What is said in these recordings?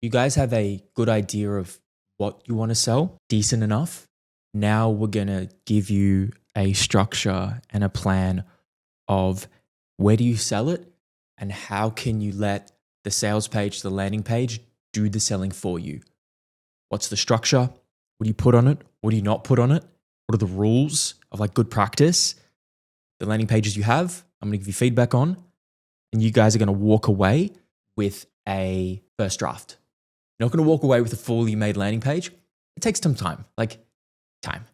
You guys have a good idea of what you want to sell, decent enough. Now we're going to give you a structure and a plan of where do you sell it and how can you let the sales page, the landing page, do the selling for you. What's the structure? What do you put on it? What do you not put on it? What are the rules of like good practice? The landing pages you have, I'm going to give you feedback on, and you guys are going to walk away with a first draft. You're not going to walk away with a fully made landing page. It takes some time, time.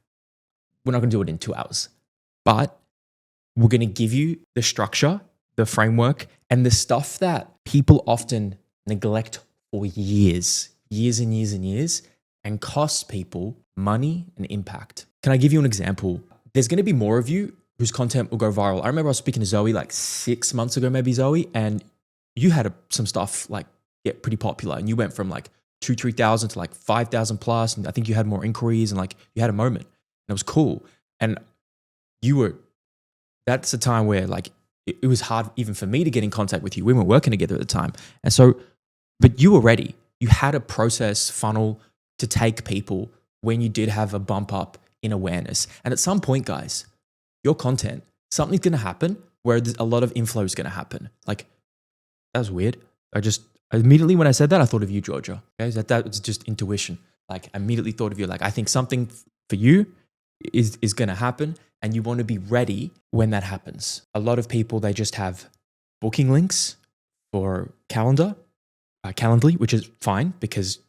We're not going to do it in 2 hours, but we're going to give you the structure, the framework, and the stuff that people often neglect for years and years, and costs people money and impact. Can I give you an example? There's going to be more of you whose content will go viral. I remember I was speaking to Zoe like 6 months ago, maybe Zoe, and you had some stuff like get pretty popular, and you went from like 2,000-3,000 to like 5,000 plus, and I think you had more inquiries, and like you had a moment, and it was cool. And that's a time where like it was hard even for me to get in contact with you. We weren't working together at the time, and so, but you were ready. You had a process funnel to take people when you did have a bump up in awareness. And at some point, guys, your content, something's going to happen where a lot of inflow is going to happen. Like, that was weird. Immediately when I said that, I thought of you, Georgia. Okay? That was just intuition. Like, I immediately thought of you. Like, I think something for you is going to happen, and you want to be ready when that happens. A lot of people, they just have booking links for Calendly, which is fine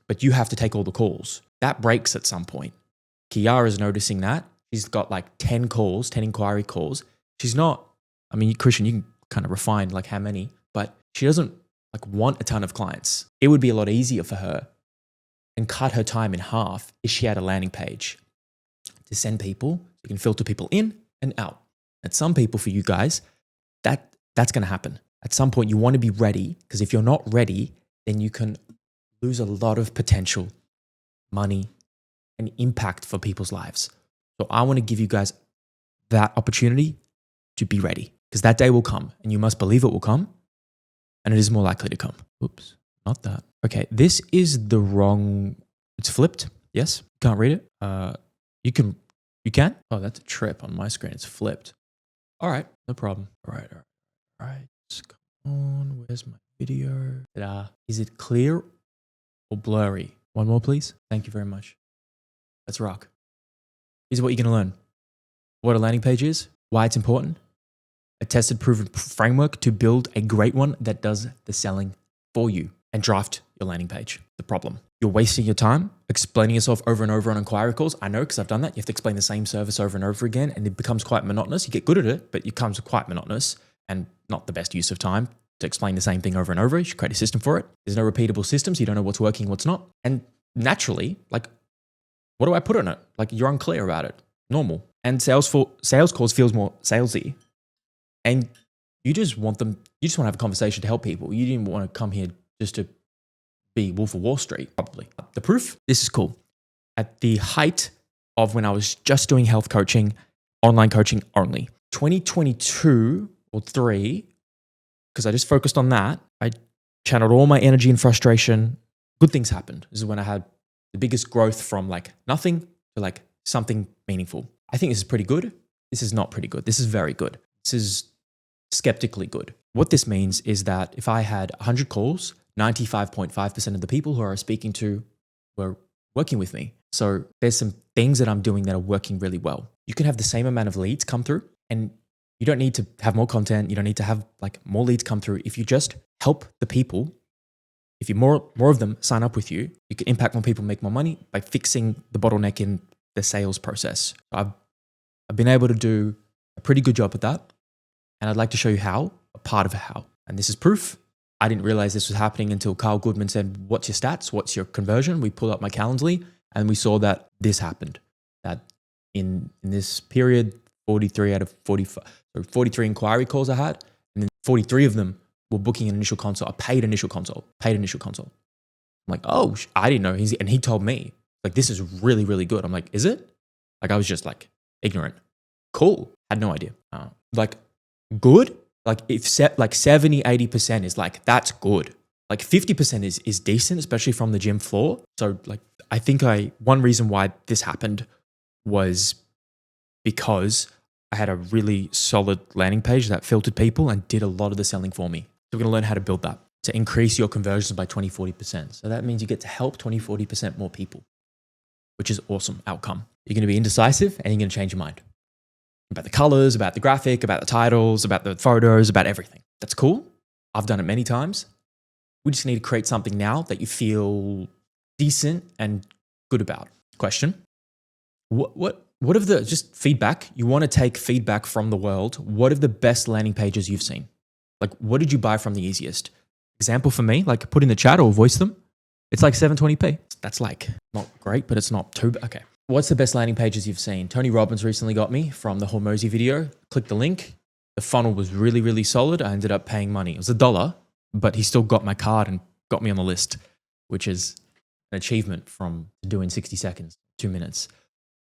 but you have to take all the calls. That breaks at some point. Kiara's noticing that. She's got like 10 inquiry calls. She's not, Christian, you can kind of refine like how many, but she doesn't like want a ton of clients. It would be a lot easier for her and cut her time in half if she had a landing page to send people. You can filter people in and out. At some people, for you guys, that's going to happen. At some point, you want to be ready, because if you're not ready, then you can lose a lot of potential, money, and impact for people's lives. So I want to give you guys that opportunity to be ready, because that day will come, and you must believe it will come, and it is more likely to come. Oops, not that. Okay, this is it's flipped. Yes, can't read it. You can? Oh, that's a trip on my screen. It's flipped. All right, no problem. All right. Come on, where's my video? Is it clear or blurry? One more, please. Thank you very much. Let's rock. Here's what you're going to learn. What a landing page is, why it's important, a tested, proven framework to build a great one that does the selling for you, and draft your landing page. The problem. You're wasting your time explaining yourself over and over on inquiry calls. I know, because I've done that. You have to explain the same service over and over again, and it becomes quite monotonous. You get good at it, but it becomes quite monotonous and not the best use of time to explain the same thing over and over. You should create a system for it. There's no repeatable system, so you don't know what's working, what's not. And naturally, like, what do I put on it? Like, you're unclear about it. Normal. And sales calls feels more salesy. And you just want to have a conversation to help people. You didn't want to come here just to be Wolf of Wall Street, probably. The proof, this is cool. At the height of when I was just doing health coaching, online coaching only, 2022 or 3, because I just focused on that, I channeled all my energy and frustration. Good things happened. This is when I had the biggest growth from like nothing to like something meaningful. I think this is pretty good. This is not pretty good. This is very good. This is skeptically good. What this means is that if I had 100 calls, 95.5% of the people who I was speaking to were working with me. So there's some things that I'm doing that are working really well. You can have the same amount of leads come through, and you don't need to have more content. You don't need to have like more leads come through. If you just help the people, if you more of them sign up with you, you can impact more people, make more money by fixing the bottleneck in the sales process. I've been able to do a pretty good job at that. And I'd like to show you how, a part of how. And this is proof. I didn't realize this was happening until Carl Goodman said, what's your stats? What's your conversion? We pulled up my Calendly, and we saw that this happened. That in this period, 43 out of 45, so 43 inquiry calls I had, and then 43 of them were booking an initial consult, a paid initial consult. I'm like, oh, I didn't know. And he told me, like, this is really, really good. I'm like, is it? Like, I was just like ignorant. Cool. Had no idea. Like, good? Like, if 70, 80% is like, that's good. Like 50% is decent, especially from the gym floor. So like I think one reason why this happened was because I had a really solid landing page that filtered people and did a lot of the selling for me. So we're going to learn how to build that to increase your conversions by 20, 40%. So that means you get to help 20, 40% more people, which is awesome outcome. You're going to be indecisive and you're going to change your mind about the colors, about the graphic, about the titles, about the photos, about everything. That's cool. I've done it many times. We just need to create something now that you feel decent and good about. Question. What of the, just feedback, you want to take feedback from the world. What are the best landing pages you've seen? Like, what did you buy from the easiest? Example for me, like put in the chat or voice them. It's like 720p. That's like not great, but it's not too bad. Okay. What's the best landing pages you've seen? Tony Robbins recently got me from the Hormozi video. Click the link. The funnel was really, really solid. I ended up paying money. It was $1, but he still got my card and got me on the list, which is an achievement from doing 60 seconds, 2 minutes.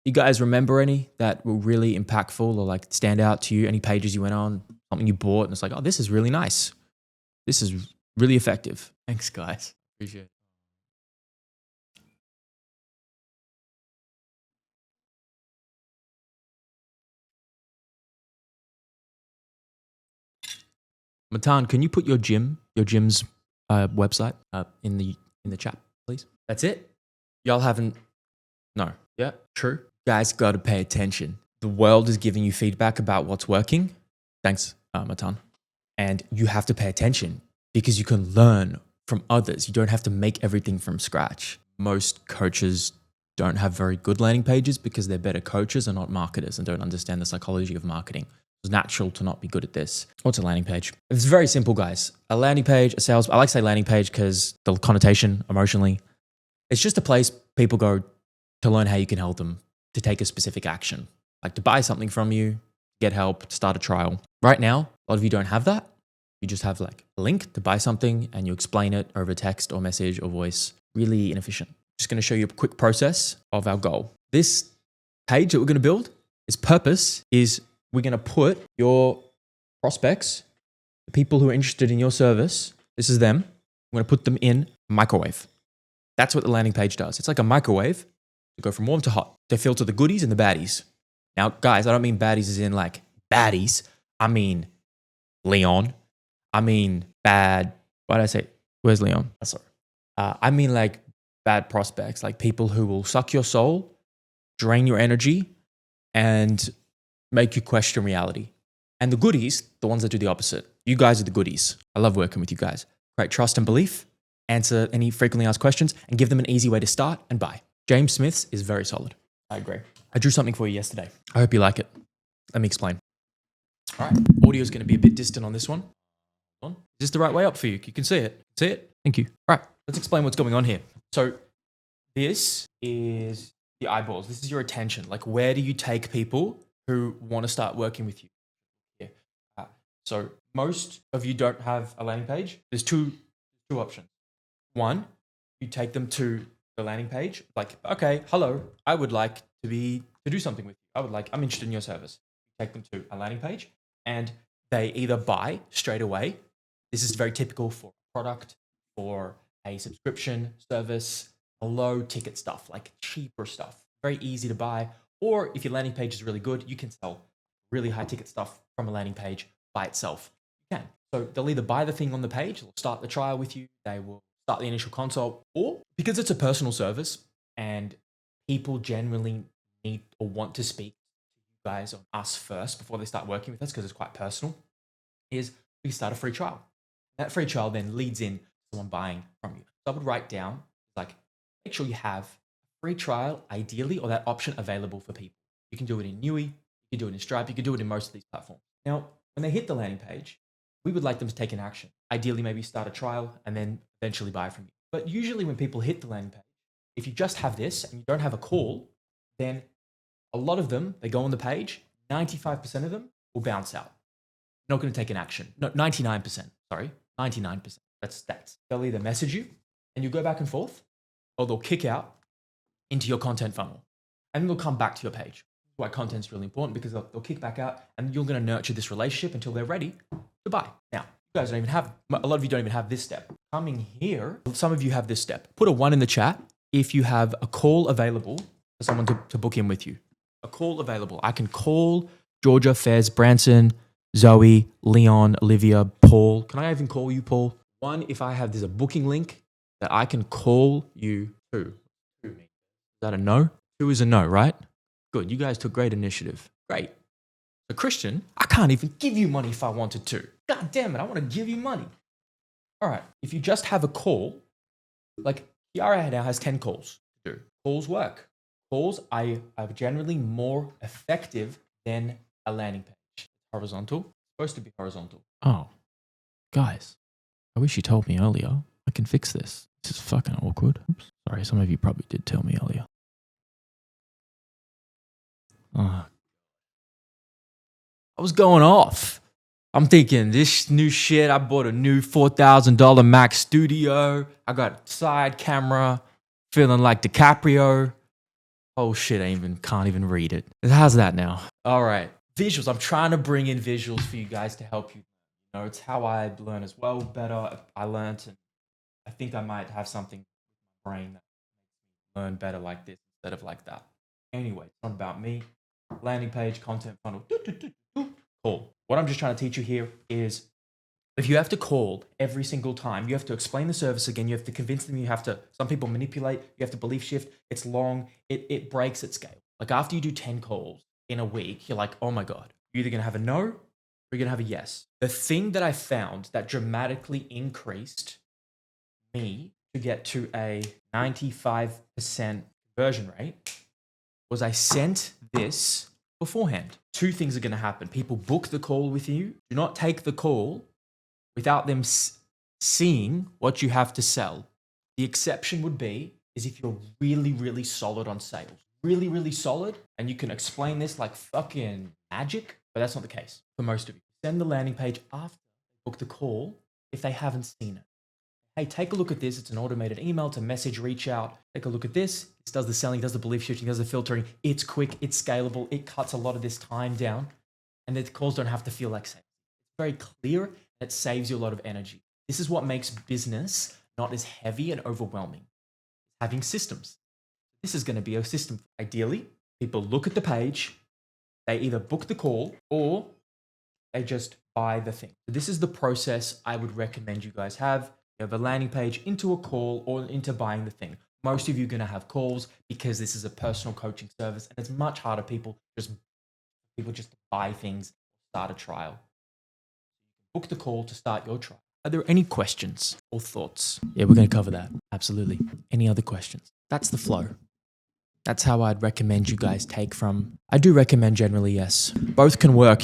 You guys remember any that were really impactful or like stand out to you? Any pages you went on, something you bought and it's like, oh, this is really nice. This is really effective. Thanks, guys. Appreciate it. Matan, can you put your gym's website in the chat, please? That's it. Y'all haven't. No. Yeah. True. Guys, got to pay attention. The world is giving you feedback about what's working. Thanks, Matan. And you have to pay attention because you can learn from others. You don't have to make everything from scratch. Most coaches don't have very good landing pages because they're better coaches and not marketers and don't understand the psychology of marketing. It's natural to not be good at this. What's a landing page? It's very simple, guys. A landing page, a sales, I like to say landing page because the connotation emotionally, it's just a place people go to learn how you can help them to take a specific action, like to buy something from you, get help, start a trial. Right now, a lot of you don't have that. You just have like a link to buy something and you explain it over text or message or voice. Really inefficient. Just going to show you a quick process of our goal. This page that we're going to build, its purpose is we're going to put your prospects, the people who are interested in your service, this is them, we're going to put them in a microwave. That's what the landing page does. It's like a microwave to go from warm to hot. They filter the goodies and the baddies. Now, guys, I don't mean baddies as in like baddies. I mean Leon. I mean bad. What did I say? Where's Leon? Sorry. I mean like bad prospects, like people who will suck your soul, drain your energy, and make you question reality. And the goodies, the ones that do the opposite. You guys are the goodies. I love working with you guys. Create trust and belief, answer any frequently asked questions, and give them an easy way to start and buy. James Smith's is very solid. I agree. I drew something for you yesterday. I hope you like it. Let me explain. All right. Audio is going to be a bit distant on this one. Is this the right way up for you? You can see it. See it? Thank you. All right. Let's explain what's going on here. So this is the eyeballs. This is your attention. Like, where do you take people who want to start working with you? Yeah. So most of you don't have a landing page. There's two options. One, you take them to the landing page. Like, okay, hello, I would like to do something with you. I'm interested in your service. Take them to a landing page and they either buy straight away. This is very typical for a product or a subscription service, a low ticket stuff, like cheaper stuff, very easy to buy. Or if your landing page is really good, you can sell really high ticket stuff from a landing page by itself. You can. So they'll either buy the thing on the page, they'll start the trial with you, they will start the initial consult, or because it's a personal service and people generally need or want to speak to you guys on us first before they start working with us because it's quite personal, is we start a free trial. That free trial then leads in someone buying from you. So I would write down, like, make sure you have a free trial, ideally, or that option available for people. You can do it in Nui, you can do it in Stripe, you can do it in most of these platforms. Now, when they hit the landing page, we would like them to take an action. Ideally, maybe start a trial and then eventually buy from you. But usually when people hit the landing page, if you just have this and you don't have a call, then a lot of them, they go on the page, 95% of them will bounce out. Not going to take an action. No, 99%, sorry, 99%. That's stats. They'll either message you and you go back and forth, or they'll kick out into your content funnel and then they'll come back to your page. That's why content's really important, because they'll kick back out and you're going to nurture this relationship until they're ready to buy. Now, guys don't even have, a lot of you don't even have this step. Coming here, some of you have this step. Put a 1 in the chat if you have a call available for someone to book in with you. A call available. I can call Georgia, Fez, Branson, Zoe, Leon, Olivia, Paul. Can I even call you, Paul? 1, if there's a booking link that I can call you to. Is that a no? 2 is a no, right? Good. You guys took great initiative. Great. So Christian, I can't even give you money if I wanted to. God damn it, I want to give you money. All right. If you just have a call, like Kiara now has 10 calls to do. Calls work. Calls are generally more effective than a landing page. Horizontal. It's supposed to be horizontal. Oh, guys, I wish you told me earlier. I can fix this. This is fucking awkward. Oops. Sorry, some of you probably did tell me earlier. I was going off. I'm thinking this new shit. I bought a new $4,000 Mac Studio. I got a side camera. Feeling like DiCaprio. Oh shit, can't even read it. How's that now? All right. Visuals. I'm trying to bring in visuals for you guys to help you. You know, it's how I learn as well better. I learned, and I think I might have something in my brain that makes me learn better like this instead of like that. Anyway, it's not about me. Landing page, content funnel. Cool. What I'm just trying to teach you here is if you have to call every single time, you have to explain the service again, you have to convince them, some people manipulate, you have to belief shift, it's long, it breaks at scale. Like after you do 10 calls in a week, you're like, oh my God, you're either gonna have a no or you're gonna have a yes. The thing that I found that dramatically increased me to get to a 95% conversion rate was I sent this beforehand. 2 things are gonna happen. People book the call with you, do not take the call without them seeing what you have to sell. The exception would be is if you're really, really solid on sales. Really, really solid, and you can explain this like fucking magic, but that's not the case for most of you. Send the landing page after they book the call if they haven't seen it. Hey, take a look at this. It's an automated email to message, reach out. Take a look at this. This does the selling, does the belief shifting, does the filtering. It's quick, it's scalable. It cuts a lot of this time down, and the calls don't have to feel like sales. It's very clear. It saves you a lot of energy. This is what makes business not as heavy and overwhelming. Having systems. This is going to be a system. Ideally, people look at the page, they either book the call or they just buy the thing. So this is the process I would recommend you guys have. You have a landing page into a call or into buying the thing. Most of you are going to have calls because this is a personal coaching service and it's much harder people just buy things, start a trial. Book the call to start your trial. Are there any questions or thoughts? Yeah, we're going to cover that. Absolutely. Any other questions? That's the flow. That's how I'd recommend you guys take from. I do recommend generally, yes. Both can work.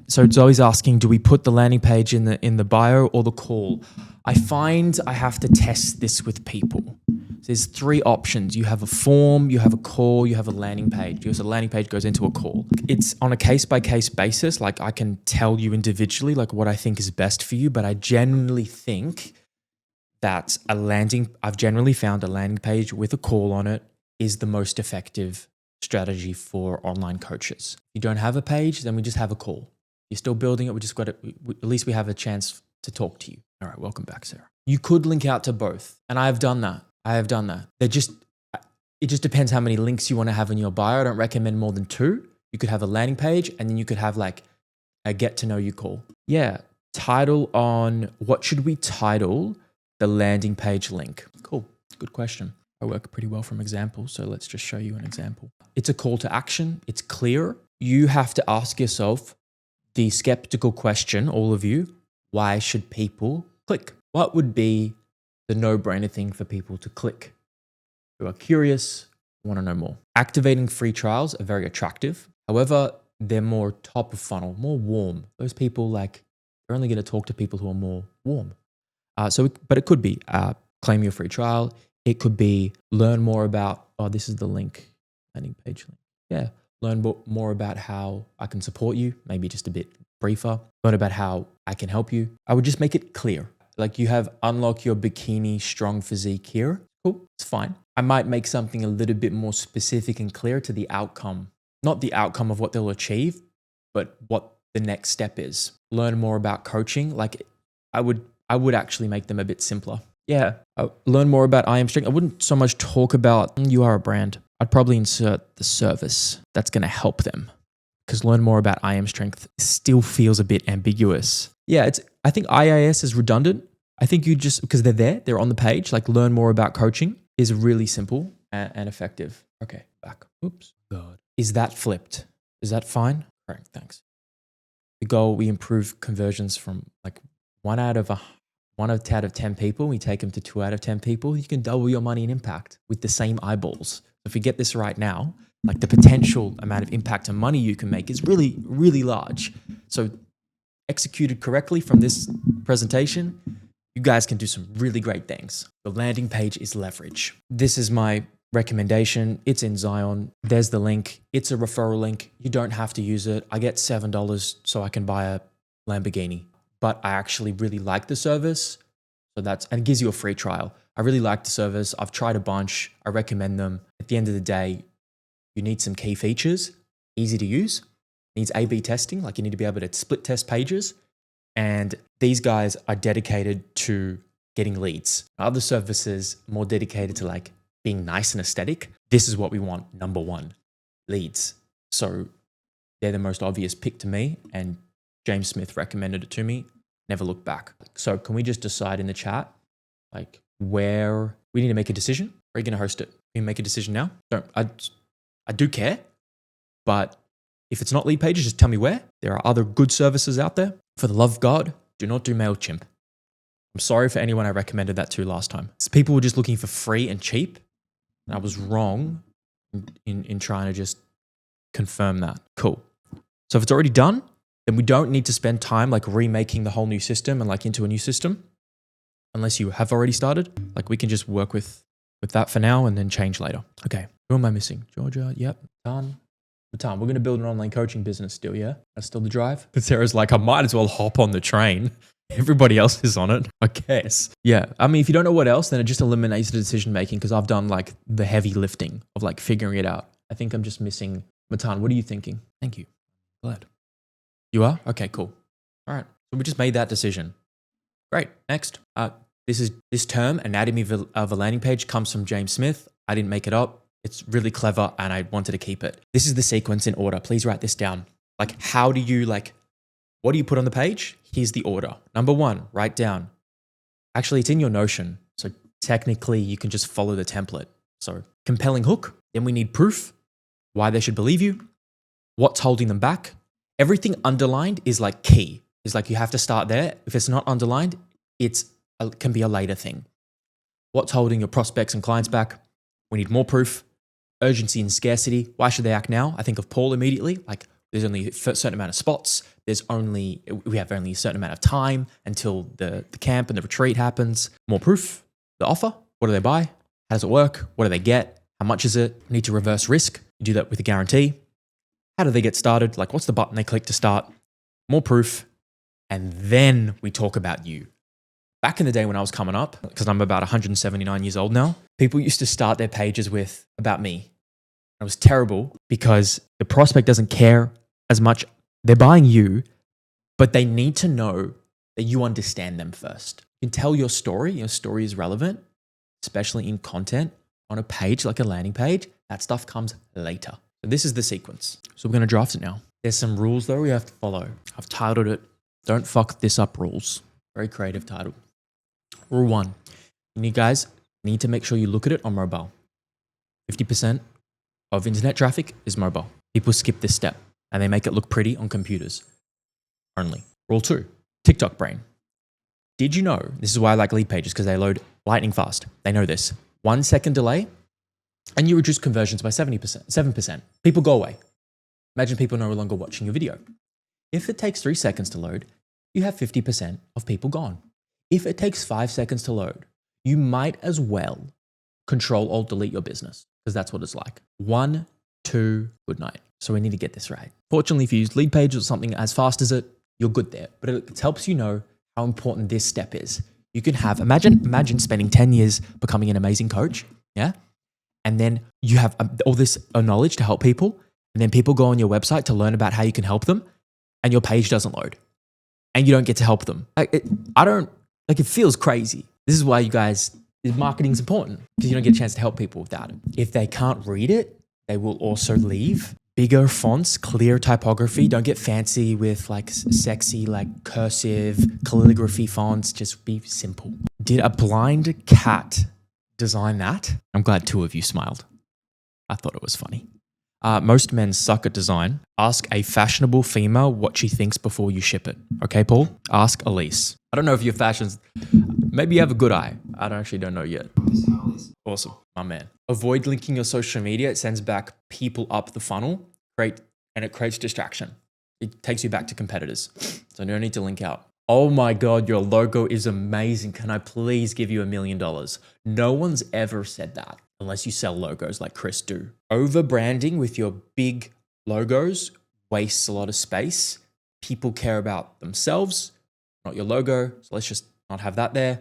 So Zoe's asking, do we put the landing page in the bio or the call? I find I have to test this with people. There's 3 options. You have a form, you have a call, you have a landing page. Because a landing page goes into a call. It's on a case-by-case basis. Like I can tell you individually like what I think is best for you, but I genuinely think that I've generally found a landing page with a call on it is the most effective strategy for online coaches. If you don't have a page, then we just have a call. You're still building it. We just got to, at least we have a chance to talk to you. All right, welcome back, Sarah. You could link out to both, and I have done that. It just depends how many links you want to have in your bio. I don't recommend more than 2. You could have a landing page, and then you could have like a get to know you call. Yeah, title on what should we title the landing page link? Cool, good question. I work pretty well from examples, so let's just show you an example. It's a call to action. It's clear. You have to ask yourself the skeptical question, all of you, why should people click? What would be the no-brainer thing for people to click? Who are curious, want to know more. Activating free trials are very attractive. However, they're more top of funnel, more warm. Those people they're only going to talk to people who are more warm. But it could be claim your free trial. It could be learn more about, this is the link, landing page link. Yeah, learn more about how I can support you, maybe just a bit briefer. Learn about how I can help you. I would just make it clear. Like you have unlock your bikini strong physique here. Cool, it's fine. I might make something a little bit more specific and clear to the outcome. Not the outcome of what they'll achieve, but what the next step is. Learn more about coaching. Like I would actually make them a bit simpler. Yeah, learn more about I Am Strength. I wouldn't so much talk about you are a brand. I'd probably insert the service that's going to help them, because learn more about I Am Strength still feels a bit ambiguous. Yeah, I think IIS is redundant. I think you just, because they're on the page, like learn more about coaching is really simple and effective. Okay, back. Oops. God. Is that flipped? Is that fine? Correct, thanks. The goal, we improve conversions from like 1 out of 10 people, we take them to 2 out of 10 people. You can double your money and impact with the same eyeballs. If you get this right now, like the potential amount of impact and money you can make is really, really large. So executed correctly from this presentation, you guys can do some really great things. The landing page is leverage. This is my recommendation. It's in Zion. There's the link. It's a referral link. You don't have to use it. I get $7 so I can buy a Lamborghini, but I actually really like the service. And it gives you a free trial. I really like the service. I've tried a bunch. I recommend them. At the end of the day, you need some key features, easy to use, needs A/B testing, like you need to be able to split test pages. And these guys are dedicated to getting leads. Other services more dedicated to like being nice and aesthetic. This is what we want, number one, leads. So they're the most obvious pick to me, and James Smith recommended it to me. Never look back. So can we just decide in the chat, like where we need to make a decision? Are you going to host it? Can you make a decision now? I do care, but if it's not Lead Pages, just tell me where. There are other good services out there. For the love of God, do not do MailChimp. I'm sorry for anyone I recommended that to last time. So people were just looking for free and cheap, and I was wrong in trying to just confirm that. Cool. So if it's already done, then we don't need to spend time like remaking the whole new system and like into a new system, unless you have already started. Like we can just work with that for now and then change later. Okay, who am I missing? Georgia, yep, done. We're going to build an online coaching business still, yeah? That's still the drive? But Sarah's like, I might as well hop on the train. Everybody else is on it, I guess. Yeah, I mean, if you don't know what else, then it just eliminates the decision making, because I've done like the heavy lifting of like figuring it out. I think I'm just missing. Matan, what are you thinking? Thank you. Glad. You are? Okay, cool. All right, so we just made that decision. Great, next. This term, anatomy of a landing page, comes from James Smith. I didn't make it up. It's really clever and I wanted to keep it. This is the sequence in order. Please write this down. Like, what do you put on the page? Here's the order. Number 1, write down. Actually, it's in your Notion. So technically you can just follow the template. So compelling hook. Then we need proof, why they should believe you, what's holding them back. Everything underlined is like key. It's like you have to start there. If it's not underlined, it can be a later thing. What's holding your prospects and clients back? We need more proof. Urgency and scarcity. Why should they act now? I think of Paul immediately. Like there's only a certain amount of spots. We have only a certain amount of time until the camp and the retreat happens. More proof. The offer. What do they buy? How does it work? What do they get? How much is it? We need to reverse risk. You do that with a guarantee. How do they get started? Like what's the button they click to start? More proof. And then we talk about you. Back in the day when I was coming up, because I'm about 179 years old now, people used to start their pages with about me. It was terrible because the prospect doesn't care as much. They're buying you, but they need to know that you understand them first. You can tell your story is relevant, especially in content on a page like a landing page. That stuff comes later. So this is the sequence. So we're going to draft it now. There's some rules though we have to follow. I've titled it, Don't Fuck This Up Rules. Very creative title. Rule 1, you guys need to make sure you look at it on mobile. 50% of internet traffic is mobile. People skip this step and they make it look pretty on computers only. Rule 2, TikTok brain. Did you know, this is why I like Lead Pages, because they load lightning fast. They know this. 1 second delay and you reduce conversions by 7%. People go away. Imagine people no longer watching your video. If it takes 3 seconds to load, you have 50% of people gone. If it takes 5 seconds to load, you might as well Control-Alt-Delete your business, because that's what it's like. 1, 2, good night. So we need to get this right. Fortunately, if you use Lead Pages or something as fast as it, you're good there. But it helps you know how important this step is. You can have, imagine spending 10 years becoming an amazing coach, yeah? And then you have all this knowledge to help people, and then people go on your website to learn about how you can help them, and your page doesn't load. and you don't get to help them. It feels crazy. This is why marketing's important, because you don't get a chance to help people without it. If they can't read it, they will also leave. Bigger fonts, clear typography. Don't get fancy with like sexy, like cursive calligraphy fonts. Just be simple. Did a blind cat design that? I'm glad 2 of you smiled. I thought it was funny. Most men suck at design. Ask a fashionable female what she thinks before you ship it. Okay, Paul? Ask Elise. I don't know if your fashions, maybe you have a good eye. I don't know yet. Awesome, my man. Avoid linking your social media. It sends back people up the funnel, and it creates distraction. It takes you back to competitors. So no need to link out. Oh my God, your logo is amazing. Can I please give you $1 million? No one's ever said that unless you sell logos like Chris do. Over branding with your big logos wastes a lot of space. People care about themselves, not your logo. So let's just not have that there.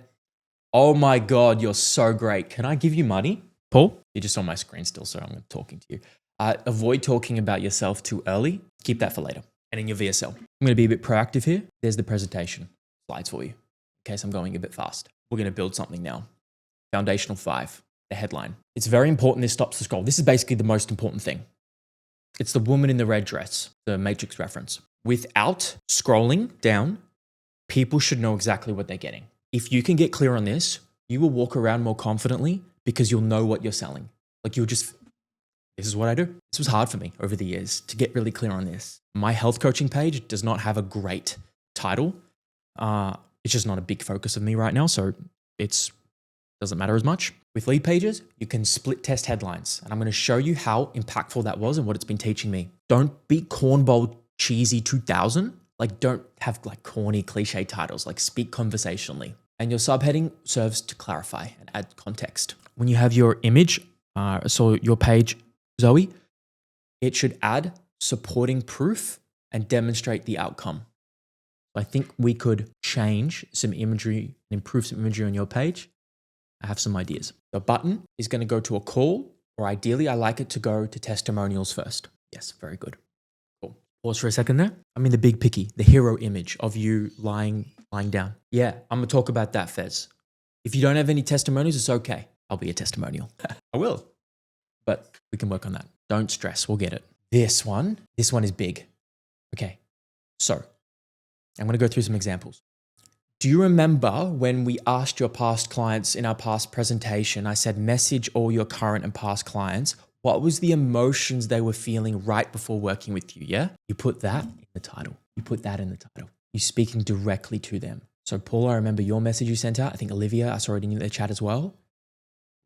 Oh my God, you're so great. Can I give you money? Paul, you're just on my screen still, so I'm talking to you. Avoid talking about yourself too early. Keep that for later. And in your VSL. I'm going to be a bit proactive here. There's the presentation slides for you in case I'm going a bit fast. We're going to build something now. Foundational 5, the headline. It's very important this stops the scroll. This is basically the most important thing. It's the woman in the red dress, the Matrix reference. Without scrolling down, people should know exactly what they're getting. If you can get clear on this, you will walk around more confidently because you'll know what you're selling. This is what I do. This was hard for me over the years to get really clear on this. My health coaching page does not have a great title. It's just not a big focus of me right now, so it doesn't matter as much. With lead pages, you can split test headlines, and I'm going to show you how impactful that was and what it's been teaching me. Don't be cornball cheesy 2000. Don't have corny cliche titles. Speak conversationally. And your subheading serves to clarify and add context. When you have your image, so your page, Zoe, it should add supporting proof and demonstrate the outcome. I think we could change some imagery and improve some imagery on your page. I have some ideas. The button is going to go to a call, or ideally I like it to go to testimonials first. Yes, very good. Cool. Pause for a second there. I'm in the big picky, the hero image of you lying down. Yeah, I'm going to talk about that, Fez. If you don't have any testimonials, it's okay. I'll be a testimonial. I will. But we can work on that. Don't stress. We'll get it. This one is big. Okay. So I'm going to go through some examples. Do you remember when we asked your past clients in our past presentation, I said, message all your current and past clients. What was the emotions they were feeling right before working with you? Yeah. You put that in the title. You're speaking directly to them. So Paul, I remember your message you sent out. I think Olivia, I saw it in the chat as well.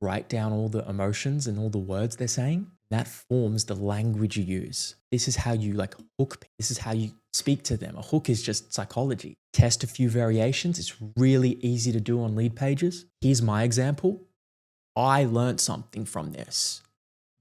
Write down all the emotions and all the words they're saying. That forms the language you use. This is how you hook. This is how you speak to them. A hook is just psychology. Test a few variations. It's really easy to do on lead pages. Here's my example. I learned something from this.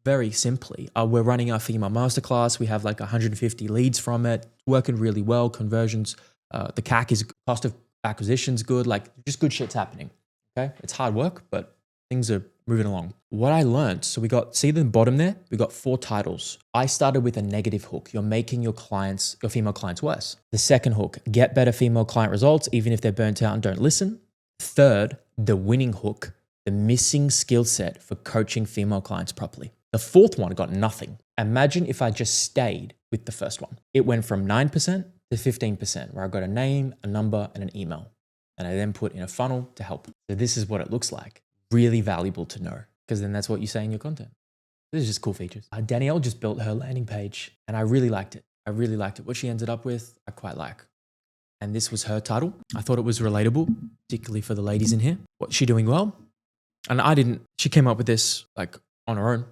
Very simply, we're running our female masterclass. We have 150 leads from it, working really well. Conversions, the CAC is cost of acquisition's good. Just good shit's happening. Okay, it's hard work, but things are moving along. What I learned, so see the bottom there? We got 4 titles. I started with a negative hook. You're making your female clients worse. The second hook, get better female client results, even if they're burnt out and don't listen. Third, the winning hook, the missing skill set for coaching female clients properly. The fourth one got nothing. Imagine if I just stayed with the first one. It went from 9% to 15%, where I got a name, a number, and an email. And I then put in a funnel to help. So this is what it looks like. Really valuable to know, because then that's what you say in your content. This is just cool features. Danielle just built her landing page, and I really liked it. What she ended up with, I quite like. And this was her title. I thought it was relatable, particularly for the ladies in here. What's she doing well? And she came up with this on her own,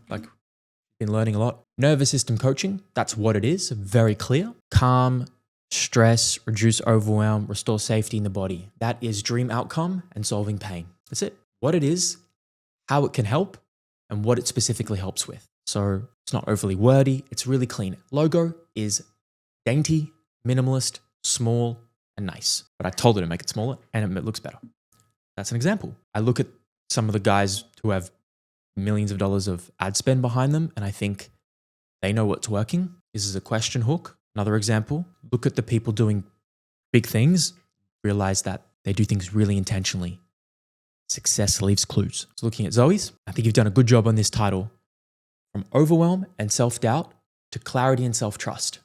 been learning a lot. Nervous system coaching, that's what it is, very clear. Calm, stress, reduce overwhelm, restore safety in the body. That is dream outcome and solving pain. That's it. What it is, how it can help, and what it specifically helps with. So it's not overly wordy. It's really clean. Logo is dainty, minimalist, small, and nice. But I told her to make it smaller and it looks better. That's an example. I look at some of the guys who have millions of dollars of ad spend behind them, and I think they know what's working. This is a question hook. Another example, look at the people doing big things, realize that they do things really intentionally. Success leaves clues. So looking at Zoe's, I think you've done a good job on this title. From overwhelm and self-doubt to clarity and self-trust.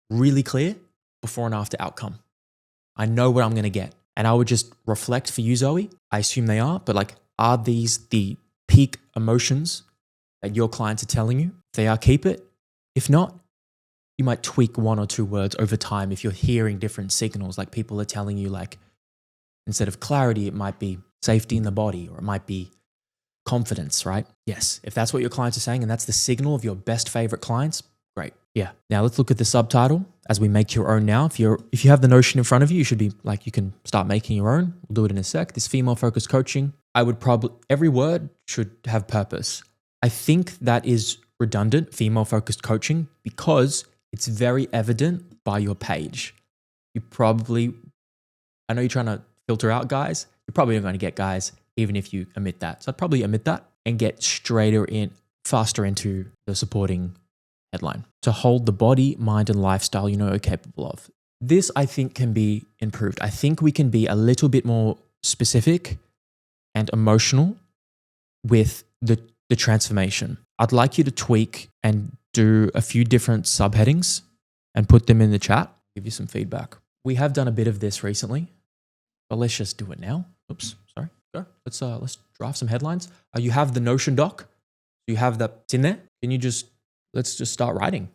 Really clear before and after outcome. I know what I'm going to get. And I would just reflect for you, Zoe. I assume they are, but like, are these the peak emotions that your clients are telling you? If they are, keep it. If not, you might tweak one or two words over time if you're hearing different signals, like people are telling you, like, instead of clarity, it might be safety in the body, or it might be confidence, right? Yes. If that's what your clients are saying and that's the signal of your best favorite clients, great. Yeah. Now let's look at the subtitle as we make your own now. If you have the Notion in front of you, you should be like, you can start making your own. We'll do it in a sec. This female-focused coaching, I would probably, every word should have purpose. I think that is redundant, female-focused coaching, because it's very evident by your page. You probably, I know you're trying to filter out guys. You're probably not going to get guys even if you omit that. So I'd probably omit that and get faster into the supporting headline. To hold the body, mind, and lifestyle you know are capable of. This, I think, can be improved. I think we can be a little bit more specific and emotional with the transformation. I'd like you to tweak and do a few different subheadings and put them in the chat. Give you some feedback. We have done a bit of this recently, but let's just do it now. Oops, sorry. Go. Let's draft some headlines. You have the Notion doc. You have it's in there. Let's just start writing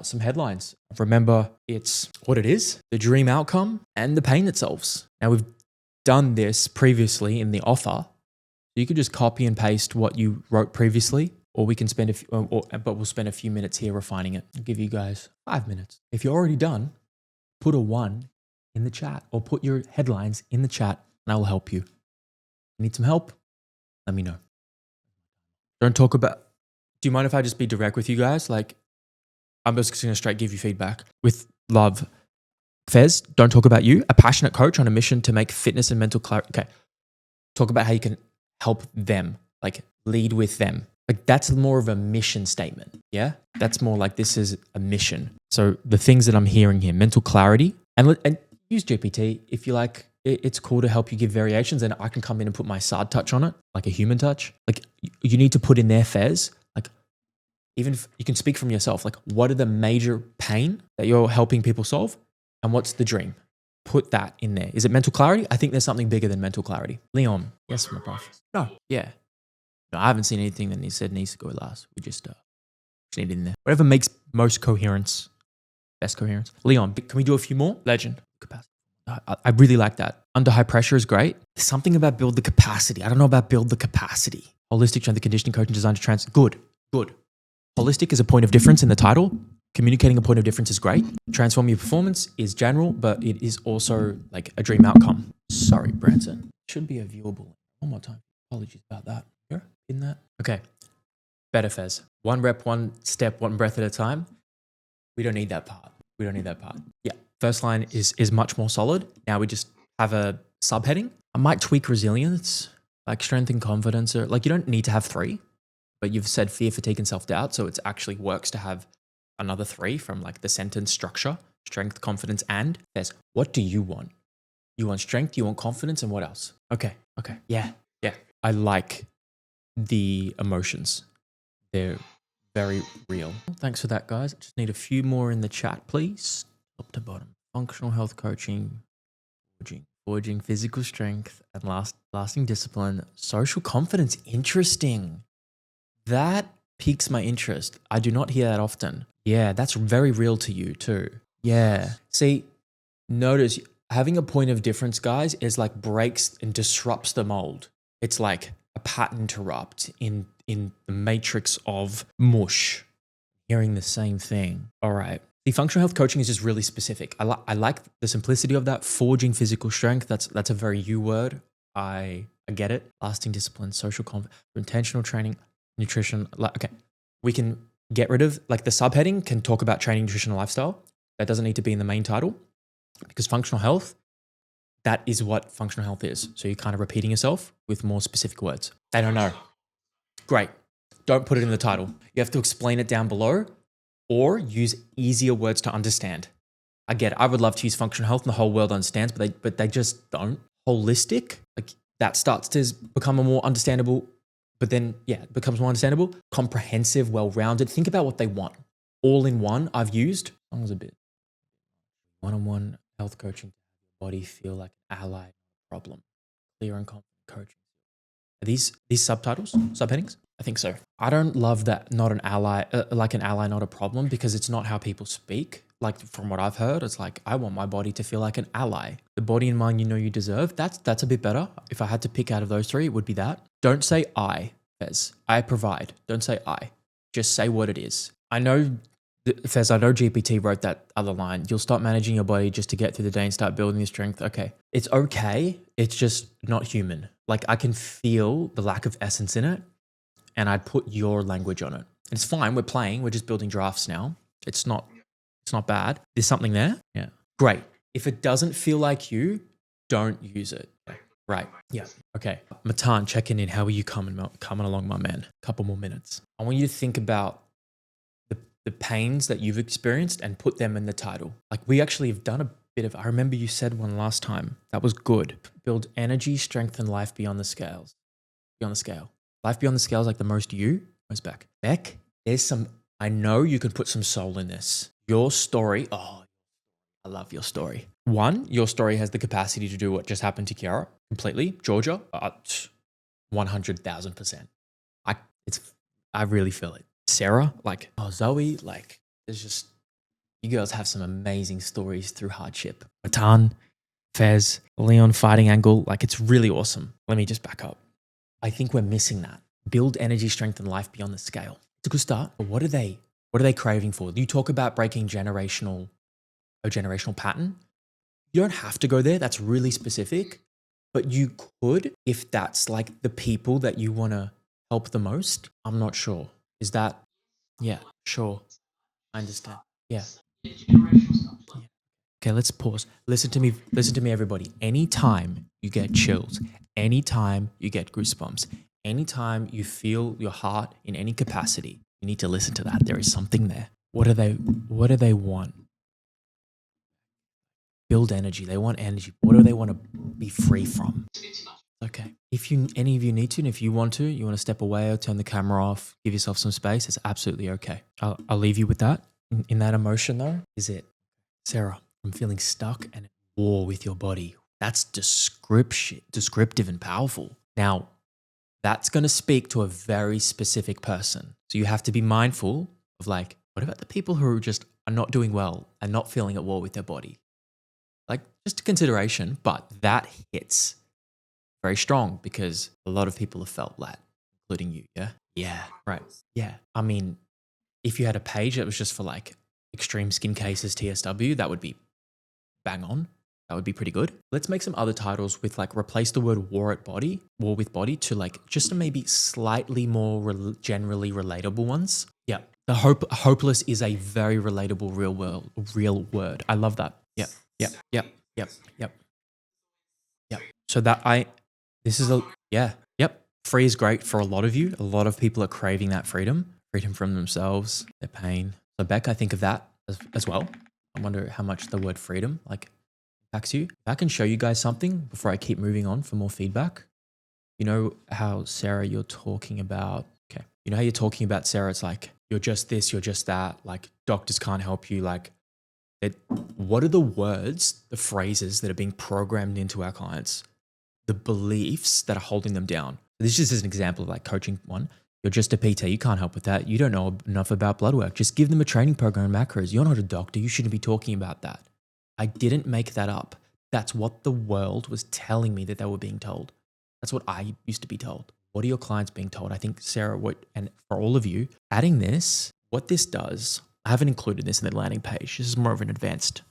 some headlines. Remember, it's what it is, the dream outcome, and the pain it solves. Now, we've done this previously in the offer. You could just copy and paste what you wrote previously, or we can but we'll spend a few minutes here refining it. I'll give you guys 5 minutes. If you're already done, put a 1 in the chat, or put your headlines in the chat, and I will help you. Need some help? Let me know. Do you mind if I just be direct with you guys? Like, I'm just going to straight give you feedback with love. Fez, don't talk about you. A passionate coach on a mission to make fitness and mental clarity. Okay. Talk about how you can help them, like lead with them. Like, that's more of a mission statement. Yeah. That's more like, this is a mission. So the things that I'm hearing here, mental clarity, and use GPT if you like. It's cool to help you give variations, and I can come in and put my SAD touch on it, like a human touch. Like, you need to put in there, Fez, like, even if you can speak from yourself, like, what are the major pain that you're helping people solve, and what's the dream? Put that in there. Is it mental clarity? I think there's something bigger than mental clarity. Leon, yes, my prof. No, yeah. No, I haven't seen anything that he said needs to go last. We just need it in there. Whatever makes most coherence, best coherence. Leon, can we do a few more? Legend. Capacity. I really like that. Under high pressure is great. There's something about build the capacity. I don't know about build the capacity. Holistic strength and conditioning coaching designed to Good. Holistic is a point of difference in the title. Communicating a point of difference is great. Transform your performance is general, but it is also like a dream outcome. Sorry, Branson. Should be a viewable. One more time. Apologies about that. Here, in that. Okay. Better, Fez. 1 rep, 1 step, 1 breath at a time. We don't need that part. Yeah. First line is much more solid. Now we just have a subheading. I might tweak resilience, like strength and confidence. Or like, you don't need to have 3, but you've said fear, fatigue, and self-doubt. So it actually works to have another 3 from like the sentence structure: strength, confidence, and there's what do you want? You want strength, you want confidence, and what else? Okay. Yeah. I like the emotions. They're very real. Thanks for that, guys. Just need a few more in the chat, please. Top to bottom. Functional health coaching, forging physical strength and lasting discipline, social confidence. Interesting. That piques my interest. I do not hear that often. Yeah, that's very real to you too. Yeah. See, notice having a point of difference, guys, is like breaks and disrupts the mold. It's like a pattern interrupt in the matrix of mush. Hearing the same thing. All right. The functional health coaching is just really specific. I like the simplicity of that. Forging physical strength. That's a very you word. I get it. Lasting discipline, social confidence, intentional training, nutrition. Okay, we can get rid of like the subheading can talk about training, nutrition, and lifestyle. That doesn't need to be in the main title, because functional health, that is what functional health is. So you're kind of repeating yourself with more specific words. They don't know. Great. Don't put it in the title. You have to explain it down below, or use easier words to understand. I get it. I would love to use functional health and the whole world understands, but they just don't. Holistic, like that starts to become a more understandable, but then it becomes more understandable. Comprehensive, well-rounded. Think about what they want. All in one, I've used. That was a bit. One-on-one health coaching, body feel like an ally, problem. Clear and confident coaching. Are these subtitles, subheadings? I think so. I don't love that not an ally, like an ally, not a problem, because it's not how people speak. Like from what I've heard, it's like, I want my body to feel like an ally. The body and mind you know you deserve, that's a bit better. If I had to pick out of those three, it would be that. Don't say I, Fez. I provide. Don't say I. Just say what it is. I know, Fez, I know GPT wrote that other line. You'll start managing your body just to get through the day and start building your strength. Okay. It's okay. It's just not human. Like I can feel the lack of essence in it, and I'd put your language on it. It's fine. We're playing. We're just building drafts now. It's not bad. There's something there. Yeah. Great. If it doesn't feel like you, don't use it. Right. Yeah. Okay. Matan, checking in. How are you coming along, my man? Couple more minutes. I want you to think about the pains that you've experienced and put them in the title. Like we actually have done a bit of, I remember you said one last time. That was good. Build energy, strengthen life beyond the scales. Beyond the scale. Life beyond the scale is like the most you. Where's Beck? Beck, there's some, I know you can put some soul in this. Your story, oh, I love your story. One, your story has the capacity to do what just happened to Kiara completely. Georgia, 100,000%. I really feel it. Sarah, like, oh, Zoe, like, there's just, you girls have some amazing stories through hardship. Matan, Fez, Leon fighting angle, like, it's really awesome. Let me just back up. I think we're missing that. Build energy, strength, and life beyond the scale. It's a good start, but what are they craving for? You talk about breaking a generational pattern. You don't have to go there. That's really specific, but you could if that's like the people that you want to help the most. I'm not sure. Is that? Yeah, sure. I understand. Yeah. Okay, let's pause. Listen to me, everybody. Anytime you get chills, anytime you get goosebumps, anytime you feel your heart in any capacity, you need to listen to that. There is something there. What do they want? Build energy. They want energy. What do they want to be free from? Okay. If any of you need to, and if you want to step away or turn the camera off, give yourself some space, it's absolutely okay. I'll leave you with that. In that emotion though, is it, Sarah, I'm feeling stuck and at war with your body. That's descriptive and powerful. Now, that's going to speak to a very specific person. So you have to be mindful of like, what about the people who are not doing well and not feeling at war with their body? Like just a consideration, but that hits very strong because a lot of people have felt that, including you. Yeah. Yeah. Right. Yeah. I mean, if you had a page that was just for like extreme skin cases, TSW, that would be bang on. That would be pretty good. Let's make some other titles with like replace the word war with body to like just maybe slightly more generally relatable ones. Yeah. The hopeless is a very relatable real word. I love that. Yeah. Yep. Yep. Yep. Yep. Yep. So Yep. Free is great for a lot of you. A lot of people are craving that freedom from themselves, their pain. So Beck, I think of that as well. I wonder how much the word freedom like impacts you. If I can show you guys something before I keep moving on for more feedback. You know how, Sarah, you're talking about, okay. You know how you're talking about, Sarah, it's like, you're just this, you're just that. Like doctors can't help you. Like, what are the words, the phrases that are being programmed into our clients, the beliefs that are holding them down? This just is an example of like coaching one. You're just a PT. You can't help with that. You don't know enough about blood work. Just give them a training program and macros. You're not a doctor. You shouldn't be talking about that. I didn't make that up. That's what the world was telling me that they were being told. That's what I used to be told. What are your clients being told? I think, Sarah, and for all of you, adding this, what this does, I haven't included this in the landing page. This is more of an advanced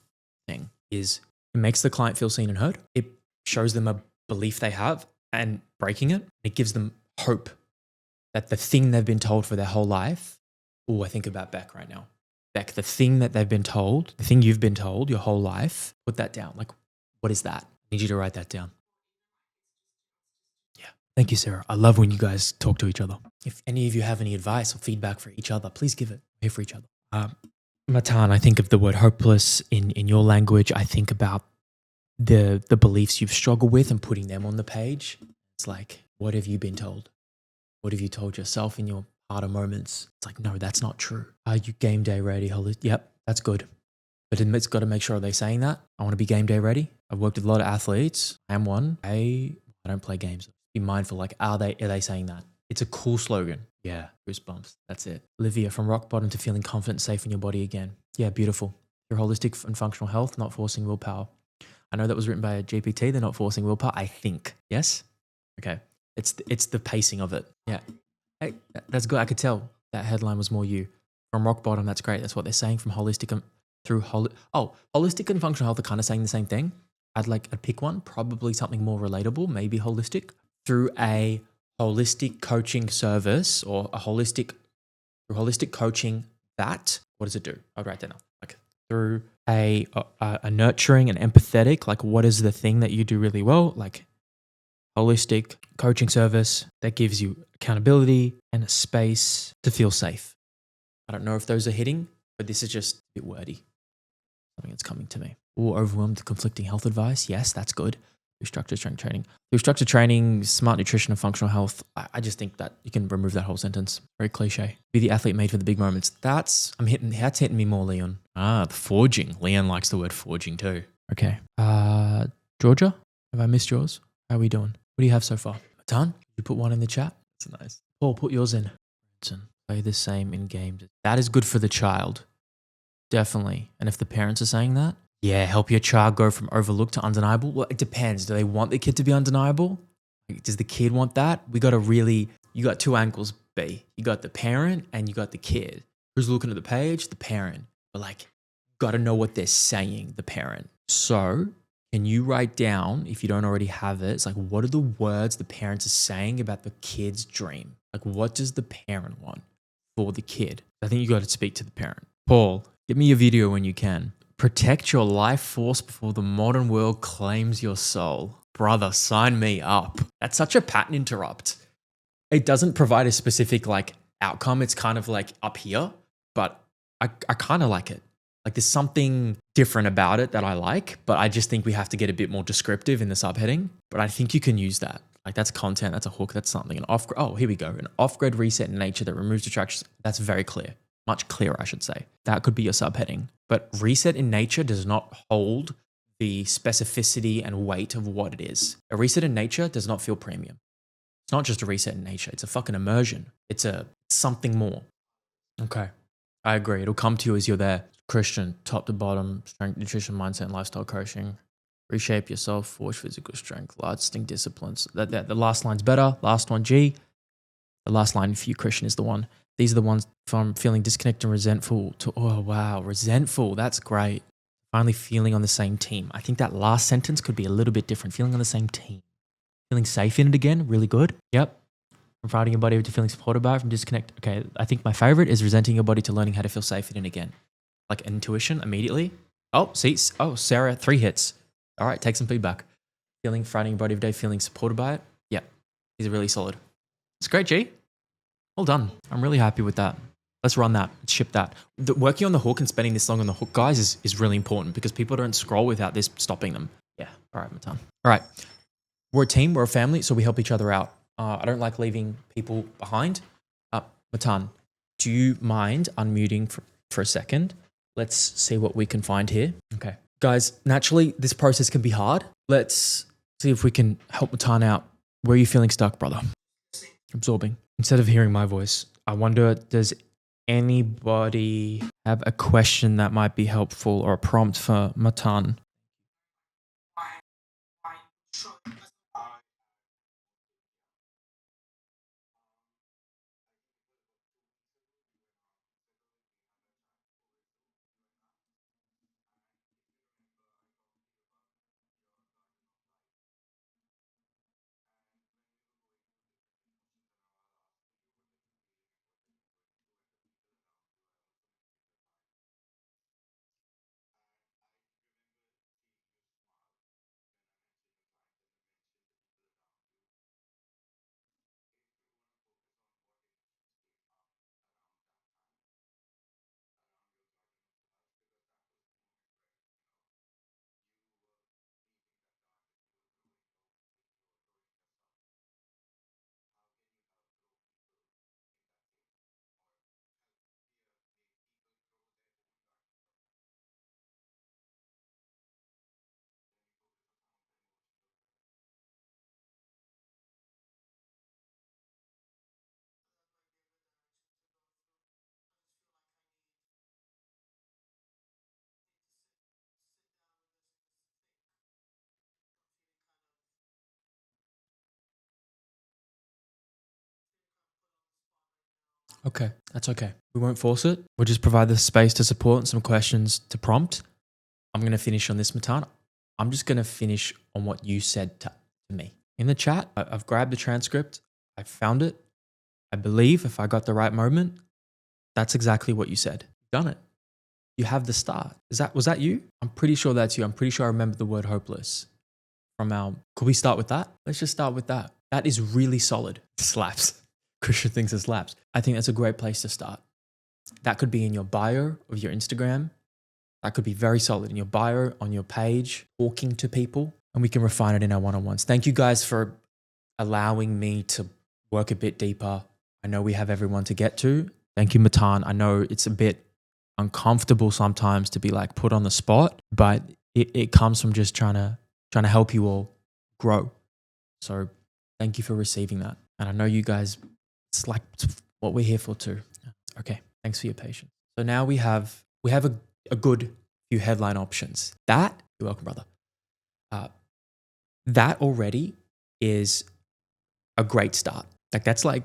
thing, is it makes the client feel seen and heard. It shows them a belief they have and breaking it. It gives them hope that the thing they've been told for their whole life, I think about Beck right now. Beck, the thing that they've been told, the thing you've been told your whole life, put that down. Like, what is that? I need you to write that down. Yeah. Thank you, Sarah. I love when you guys talk to each other. If any of you have any advice or feedback for each other, please give it. We're here for each other. Matan, I think of the word hopeless in your language. I think about the beliefs you've struggled with and putting them on the page. It's like, what have you been told? What have you told yourself in your harder moments? It's like, no, that's not true. Are you game day ready? Yep, that's good. But it's got to make sure, are they saying that? I want to be game day ready. I've worked with a lot of athletes. I am one. I don't play games. Be mindful, like, are they saying that? It's a cool slogan. Yeah, goosebumps. That's it. Olivia, from rock bottom to feeling confident and safe in your body again. Yeah, beautiful. Your holistic and functional health, not forcing willpower. I know that was written by a GPT. They're not forcing willpower, I think. Yes? Okay. It's the pacing of it. Yeah. Hey, that's good. I could tell that headline was more you. From rock bottom, that's great. That's what they're saying. From holistic and holistic and functional health are kind of saying the same thing. I'd pick one, probably something more relatable, maybe holistic. Through a holistic coaching service or through holistic coaching, that what does it do? I'd write that down. Like through a nurturing and empathetic, like what is the thing that you do really well? Like holistic coaching service that gives you accountability and a space to feel safe. I don't know if those are hitting, but this is just a bit wordy. Something that's coming to me. Or overwhelmed with conflicting health advice. Yes, that's good. Through structured strength training. Through structured training, smart nutrition, and functional health. I just think that you can remove that whole sentence. Very cliche. Be the athlete made for the big moments. That's hitting me more, Leon. The forging. Leon likes the word forging too. Okay. Georgia, have I missed yours? How are we doing? What do you have so far? Matan, you put one in the chat. That's nice. Paul, put yours in. Play the same in games. That is good for the child. Definitely. And if the parents are saying that, yeah, help your child go from overlooked to undeniable. Well, it depends. Do they want the kid to be undeniable? Does the kid want that? You got two angles, B. You got the parent and you got the kid. Who's looking at the page? The parent. But got to know what they're saying, the parent. So can you write down, if you don't already have it, it's like, what are the words the parents are saying about the kid's dream? Like, what does the parent want for the kid? I think you got to speak to the parent. Paul, give me a video when you can. Protect your life force before the modern world claims your soul. Brother, sign me up. That's such a pattern interrupt. It doesn't provide a specific outcome. It's kind of up here, but I kind of like it. There's something different about it that I like, but I just think we have to get a bit more descriptive in the subheading. But I think you can use that. That's content, that's a hook, that's something. Here we go. An off-grid reset in nature that removes distractions. That's very clear. Much clearer, I should say. That could be your subheading. But reset in nature does not hold the specificity and weight of what it is. A reset in nature does not feel premium. It's not just a reset in nature. It's a fucking immersion. It's a something more. Okay. I agree. It'll come to you as you're there. Christian, top to bottom, strength, nutrition, mindset, and lifestyle coaching. Reshape yourself, forge physical strength, lasting disciplines. The last line's better. Last one, G. The last line for you, Christian, is the one. These are the ones from feeling disconnected and resentful to, oh, wow, resentful. That's great. Finally feeling on the same team. I think that last sentence could be a little bit different. Feeling on the same team. Feeling safe in it again. Really good. Yep. From fighting your body to feeling supported by it, from disconnect. Okay, I think my favorite is resenting your body to learning how to feel safe in it again. Intuition immediately. Oh, see. Oh, Sarah, 3 hits. All right, take some feedback. Feeling frightening your body every day, feeling supported by it. Yeah, these are really solid. It's great, G. Well done. I'm really happy with that. Let's run that. Let's ship that. Working on the hook and spending this long on the hook, guys, is really important because people don't scroll without this stopping them. Yeah. All right, Matan. All right. We're a team. We're a family, so we help each other out. I don't like leaving people behind. Matan, do you mind unmuting for a second? Let's see what we can find here. Okay. Guys, naturally, this process can be hard. Let's see if we can help Matan out. Where are you feeling stuck, brother? Absorbing. Instead of hearing my voice, I wonder, does anybody have a question that might be helpful or a prompt for Matan? Okay, that's okay. We won't force it. We'll just provide the space to support and some questions to prompt. I'm going to finish on this, Matan. I'm just going to finish on what you said to me. In the chat, I've grabbed the transcript. I found it. I believe if I got the right moment, that's exactly what you said. You've done it. You have the start. Was that you? I'm pretty sure that's you. I'm pretty sure I remember the word hopeless from our. Could we start with that? Let's just start with that. That is really solid. Slaps. Christian thinks it slaps. I think that's a great place to start. That could be in your bio of your Instagram. That could be very solid in your bio, on your page, talking to people, and we can refine it in our one-on-ones. Thank you guys for allowing me to work a bit deeper. I know we have everyone to get to. Thank you, Matan. I know it's a bit uncomfortable sometimes to be like put on the spot, but it comes from just trying to help you all grow. So thank you for receiving that. And I know you guys, it's like what we're here for too. Okay, thanks for your patience. So now we have a good few headline options. You're welcome, brother. That already is a great start. Like that's like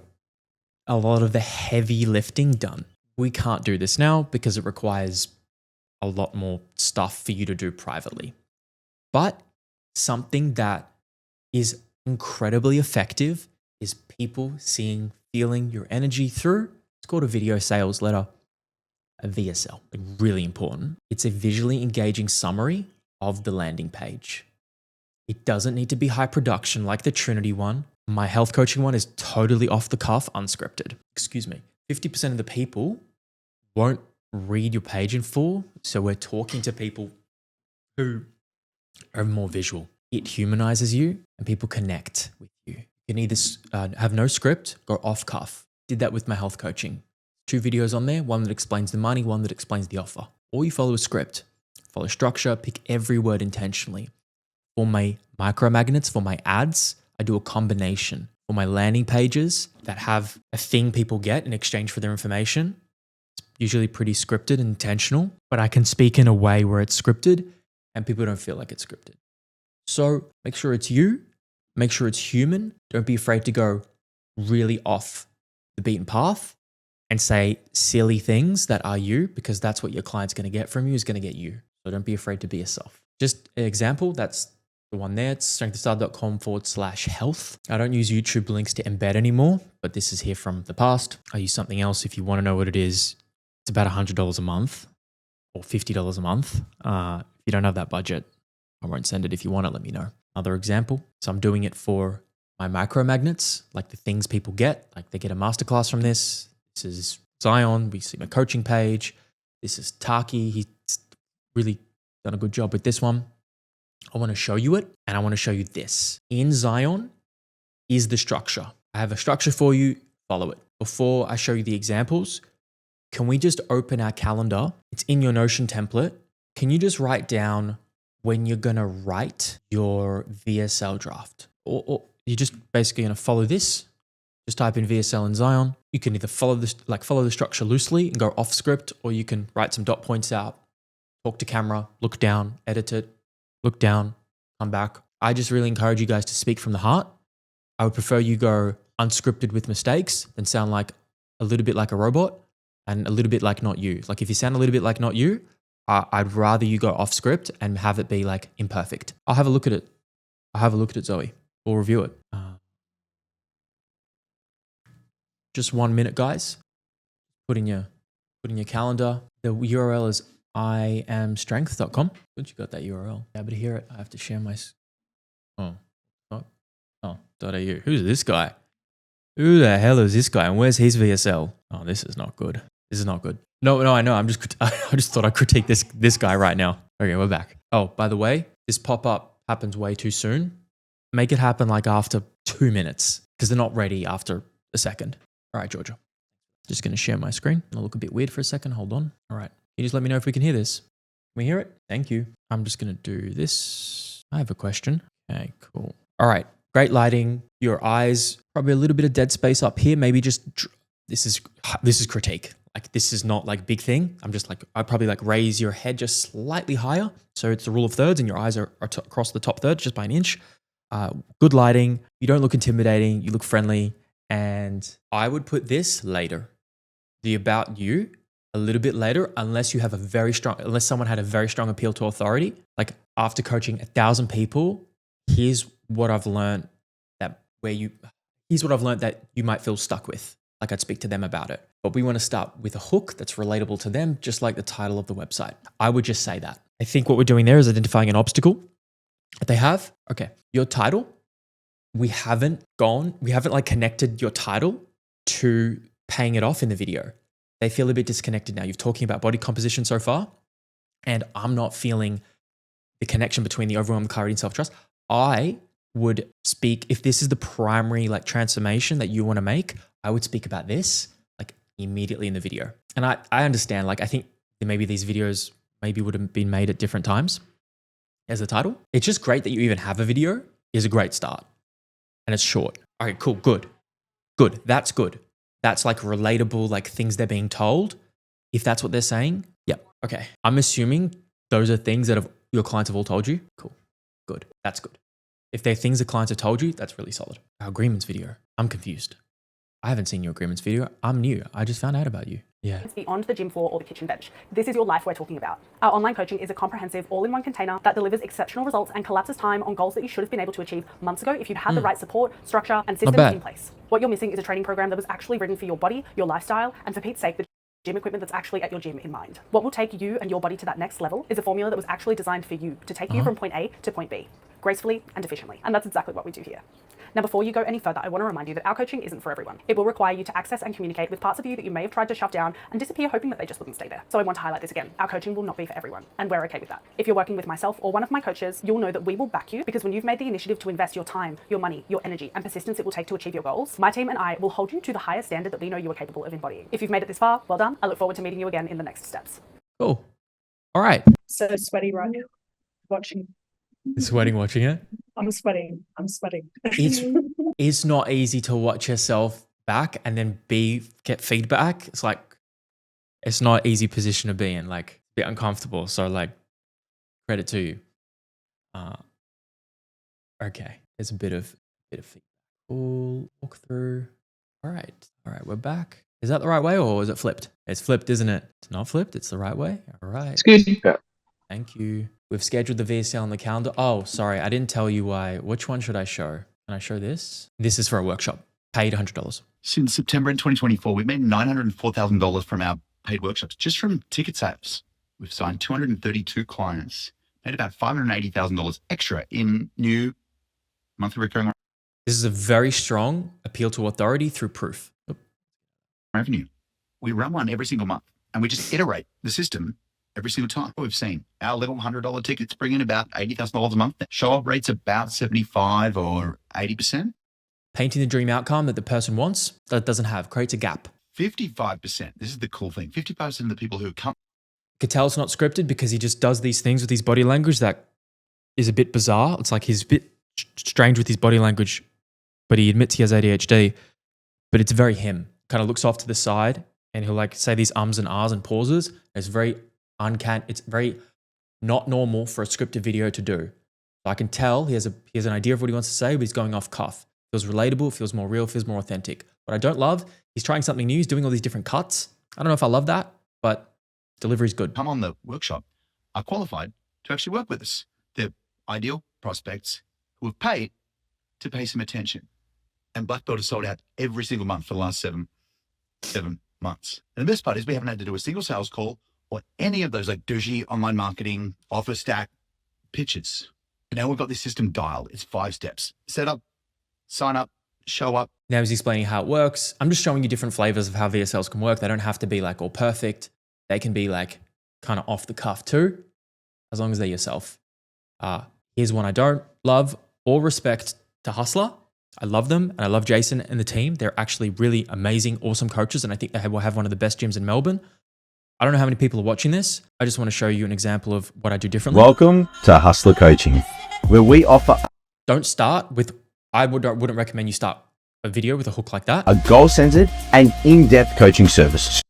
a lot of the heavy lifting done. We can't do this now because it requires a lot more stuff for you to do privately. But something that is incredibly effective is people feeling your energy through. It's called a video sales letter, a VSL. Like really important. It's a visually engaging summary of the landing page. It doesn't need to be high production like the Trinity one. My health coaching one is totally off the cuff, unscripted. 50% of the people won't read your page in full. So we're talking to people who are more visual. It humanizes you and people connect with you. You can either have no script or off cuff. Did that with my health coaching. 2 videos on there, one that explains the money, one that explains the offer. Or you follow a script, follow structure, pick every word intentionally. For my micromagnets, for my ads, I do a combination. For my landing pages that have a thing people get in exchange for their information, it's usually pretty scripted and intentional, but I can speak in a way where it's scripted and people don't feel like it's scripted. So make sure it's you, make sure it's human. Don't be afraid to go really off the beaten path and say silly things that are you, because that's what your client's going to get from you is going to get you. So don't be afraid to be yourself. Just an example, that's the one there. It's strengthofstyle.com/health. I don't use YouTube links to embed anymore, but this is here from the past. I use something else. If you want to know what it is, it's about $100 a month or $50 a month. If you don't have that budget, I won't send it. If you want it, let me know. Another example. So I'm doing it for my micromagnets, like the things people get, like they get a masterclass from this. This is Zion. We see my coaching page. This is Taki. He's really done a good job with this one. I want to show you it and I want to show you this. In Zion is the structure. I have a structure for you. Follow it. Before I show you the examples, can we just open our calendar? It's in your Notion template. Can you just write down when you're going to write your VSL draft? Or you're just basically going to follow this. Just type in VSL in Zion. You can either follow the structure loosely and go off script, or you can write some dot points out, talk to camera, look down, edit it, look down, come back. I just really encourage you guys to speak from the heart. I would prefer you go unscripted with mistakes than sound like a little bit like a robot and a little bit like not you. Like if you sound a little bit like not you, I'd rather you go off script and have it be like imperfect. I'll have a look at it. Zoe. We'll review it. Just 1 minute, guys. Put in your calendar. The URL is iamstrength.com. Good, you got that URL. Able to hear it. I have to share my. .au. Who's this guy? Who the hell is this guy? And where's his VSL? Oh, this is not good. No, I know. I just thought I'd critique this guy right now. Okay, we're back. Oh, by the way, this pop-up happens way too soon. Make it happen like after 2 minutes because they're not ready after a second. All right, Georgia. Just going to share my screen. It'll look a bit weird for a second. Hold on. All right. You just let me know if we can hear this. Can we hear it? Thank you. I'm just going to do this. I have a question. Okay, cool. All right. Great lighting. Your eyes, probably a little bit of dead space up here. Maybe just, this is critique. Like this is not like big thing. I'd probably like raise your head just slightly higher. So it's the rule of thirds and your eyes are across the top third just by an inch. Good lighting. You don't look intimidating. You look friendly. And I would put this later. the about you a little bit later, unless someone had a very strong appeal to authority. Like after coaching 1,000 people, here's what I've learned that you might feel stuck with. Like I'd speak to them about it. But we want to start with a hook that's relatable to them, just like the title of the website. I would just say that. I think what we're doing there is identifying an obstacle that they have. Okay, your title, we haven't like connected your title to paying it off in the video. They feel a bit disconnected now. You're talking about body composition so far, and I'm not feeling the connection between the overwhelming clarity and self-trust. I would speak, if this is the primary like transformation that you want to make, I would speak about this like immediately in the video. And I understand, like I think maybe these videos maybe would have been made at different times as the title. It's just great that you even have a video is a great start. And it's short. All right, cool, good. That's good. That's like relatable, like things they're being told. If that's what they're saying, yep. Okay. I'm assuming those are things that your clients have all told you. Cool. Good. That's good. If they're things that clients have told you, that's really solid. Our agreements video. I'm confused. I haven't seen your agreements video. I'm new. I just found out about you. Yeah. It's beyond the gym floor or the kitchen bench. This is your life we're talking about. Our online coaching is a comprehensive all-in-one container that delivers exceptional results and collapses time on goals that you should have been able to achieve months ago if you'd had the right support, structure, and systems in place. What you're missing is a training program that was actually written for your body, your lifestyle, and for Pete's sake, the gym equipment that's actually at your gym in mind. What will take you and your body to that next level is a formula that was actually designed for you to take you from point A to point B, gracefully and efficiently. And that's exactly what we do here. Now, before you go any further, I want to remind you that our coaching isn't for everyone. It will require you to access and communicate with parts of you that you may have tried to shove down and disappear hoping that they just wouldn't stay there. So I want to highlight this again. Our coaching will not be for everyone, and we're okay with that. If you're working with myself or one of my coaches, you'll know that we will back you, because when you've made the initiative to invest your time, your money, your energy, and persistence it will take to achieve your goals, my team and I will hold you to the highest standard that we know you are capable of embodying. If you've made it this far, well done. I look forward to meeting you again in the next steps. Cool. All right. So sweaty right now, watching. Sweating watching it? I'm sweating. It's not easy to watch yourself back and then get feedback. It's like, it's not an easy position to be in, like a bit uncomfortable. So like, credit to you. Okay, there's a bit of feedback. Cool, walk through. All right, we're back. Is that the right way or is it flipped? It's flipped, isn't it? It's not flipped, it's the right way. All right. It's good. Yeah. Thank you. We've scheduled the VSL on the calendar. Oh, sorry, I didn't tell you why. Which one should I show? Can I show this? This is for a workshop. Paid $100. Since September in 2024, we've made $904,000 from our paid workshops, just from ticket sales. We've signed 232 clients, made about $580,000 extra in new monthly recurring This is a very strong appeal to authority through proof. revenue. We run one every single month, and we just iterate the system every single time. We've seen our little $100 tickets bring in about $80,000 a month. Show-up rate's about 75 or 80%. Painting the dream outcome that the person wants, that it doesn't have, creates a gap. 55%. This is the cool thing. 55% of the people who come. Could tell it's not scripted because he just does these things with his body language that is a bit bizarre. It's like he's a bit strange with his body language, but he admits he has ADHD, but it's very him. Kind of looks off to the side and he'll like say these ums and ahs and pauses. It's very uncanny. It's very not normal for a scripted video to do. So I can tell he has an idea of what he wants to say, but he's going off cuff. Feels relatable, feels more real, feels more authentic. What I don't love, he's trying something new. He's doing all these different cuts. I don't know if I love that, but delivery's good. Come on the workshop are qualified to actually work with us. They're ideal prospects who have paid to pay some attention. And Black Belt has sold out every single month for the last seven months. And the best part is we haven't had to do a single sales call or any of those like douchey online marketing, offer stack pitches. And now we've got this system dialed. It's 5 steps. Set up, sign up, show up. Now he's explaining how it works. I'm just showing you different flavors of how VSLs can work. They don't have to be like all perfect. They can be like kind of off the cuff too, as long as they're yourself. Here's one I don't love. All respect to Hustler. I love them and I love Jason and the team. They're actually really amazing, awesome coaches. And I think they will have one of the best gyms in Melbourne. I don't know how many people are watching this. I just want to show you an example of what I do differently. Welcome to Hustler Coaching, where we offer Don't start with, I wouldn't recommend you start a video with a hook like that. a goal-centered and in-depth coaching service.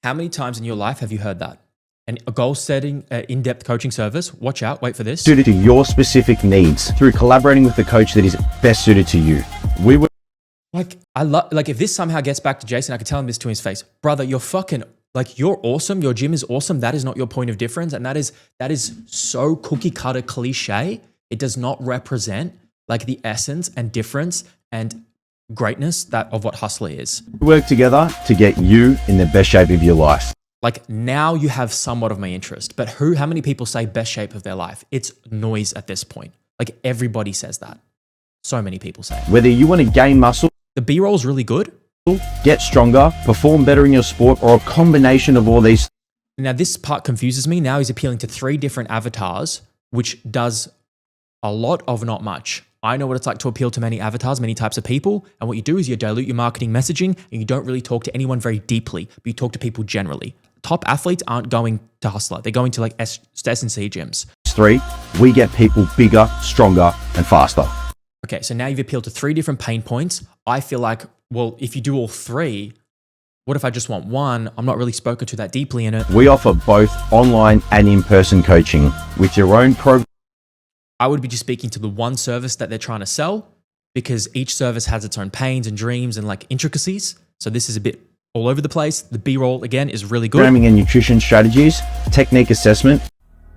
How many times in your life have you heard that? And a goal-setting, in-depth coaching service, watch out, wait for this. Suited to your specific needs through collaborating with the coach that is best suited to you. Like, I love, like, if this somehow gets back to Jason, I could tell him this to his face. Brother, you're fucking, like, you're awesome. Your gym is awesome. That is not your point of difference. And that is so cookie cutter cliche. It does not represent like the essence and difference and greatness of what Hustler is. We work together to get you in the best shape of your life. Like, now you have somewhat of my interest, but how many people say best shape of their life? It's noise at this point. Like, everybody says that. So many people say it. Whether you want to gain muscle, The B-roll is really good. get stronger, perform better in your sport, or a combination of all these. Now, this part confuses me. Now he's appealing to 3 different avatars, which does a lot of not much. I know what it's like to appeal to many avatars, many types of people. And what you do is you dilute your marketing messaging and you don't really talk to anyone very deeply, but you talk to people generally. Top athletes aren't going to Hustler. They're going to like S&C gyms. 3, we get people bigger, stronger, and faster. Okay, so now you've appealed to 3 different pain points. I feel like, well, if you do all 3, what if I just want one? I'm not really spoken to that deeply in it. We offer both online and in-person coaching with your own program. I would be just speaking to the one service that they're trying to sell, because each service has its own pains and dreams and like intricacies. So this is a bit all over the place. The B-roll, again, is really good. Programming and nutrition strategies, technique assessment.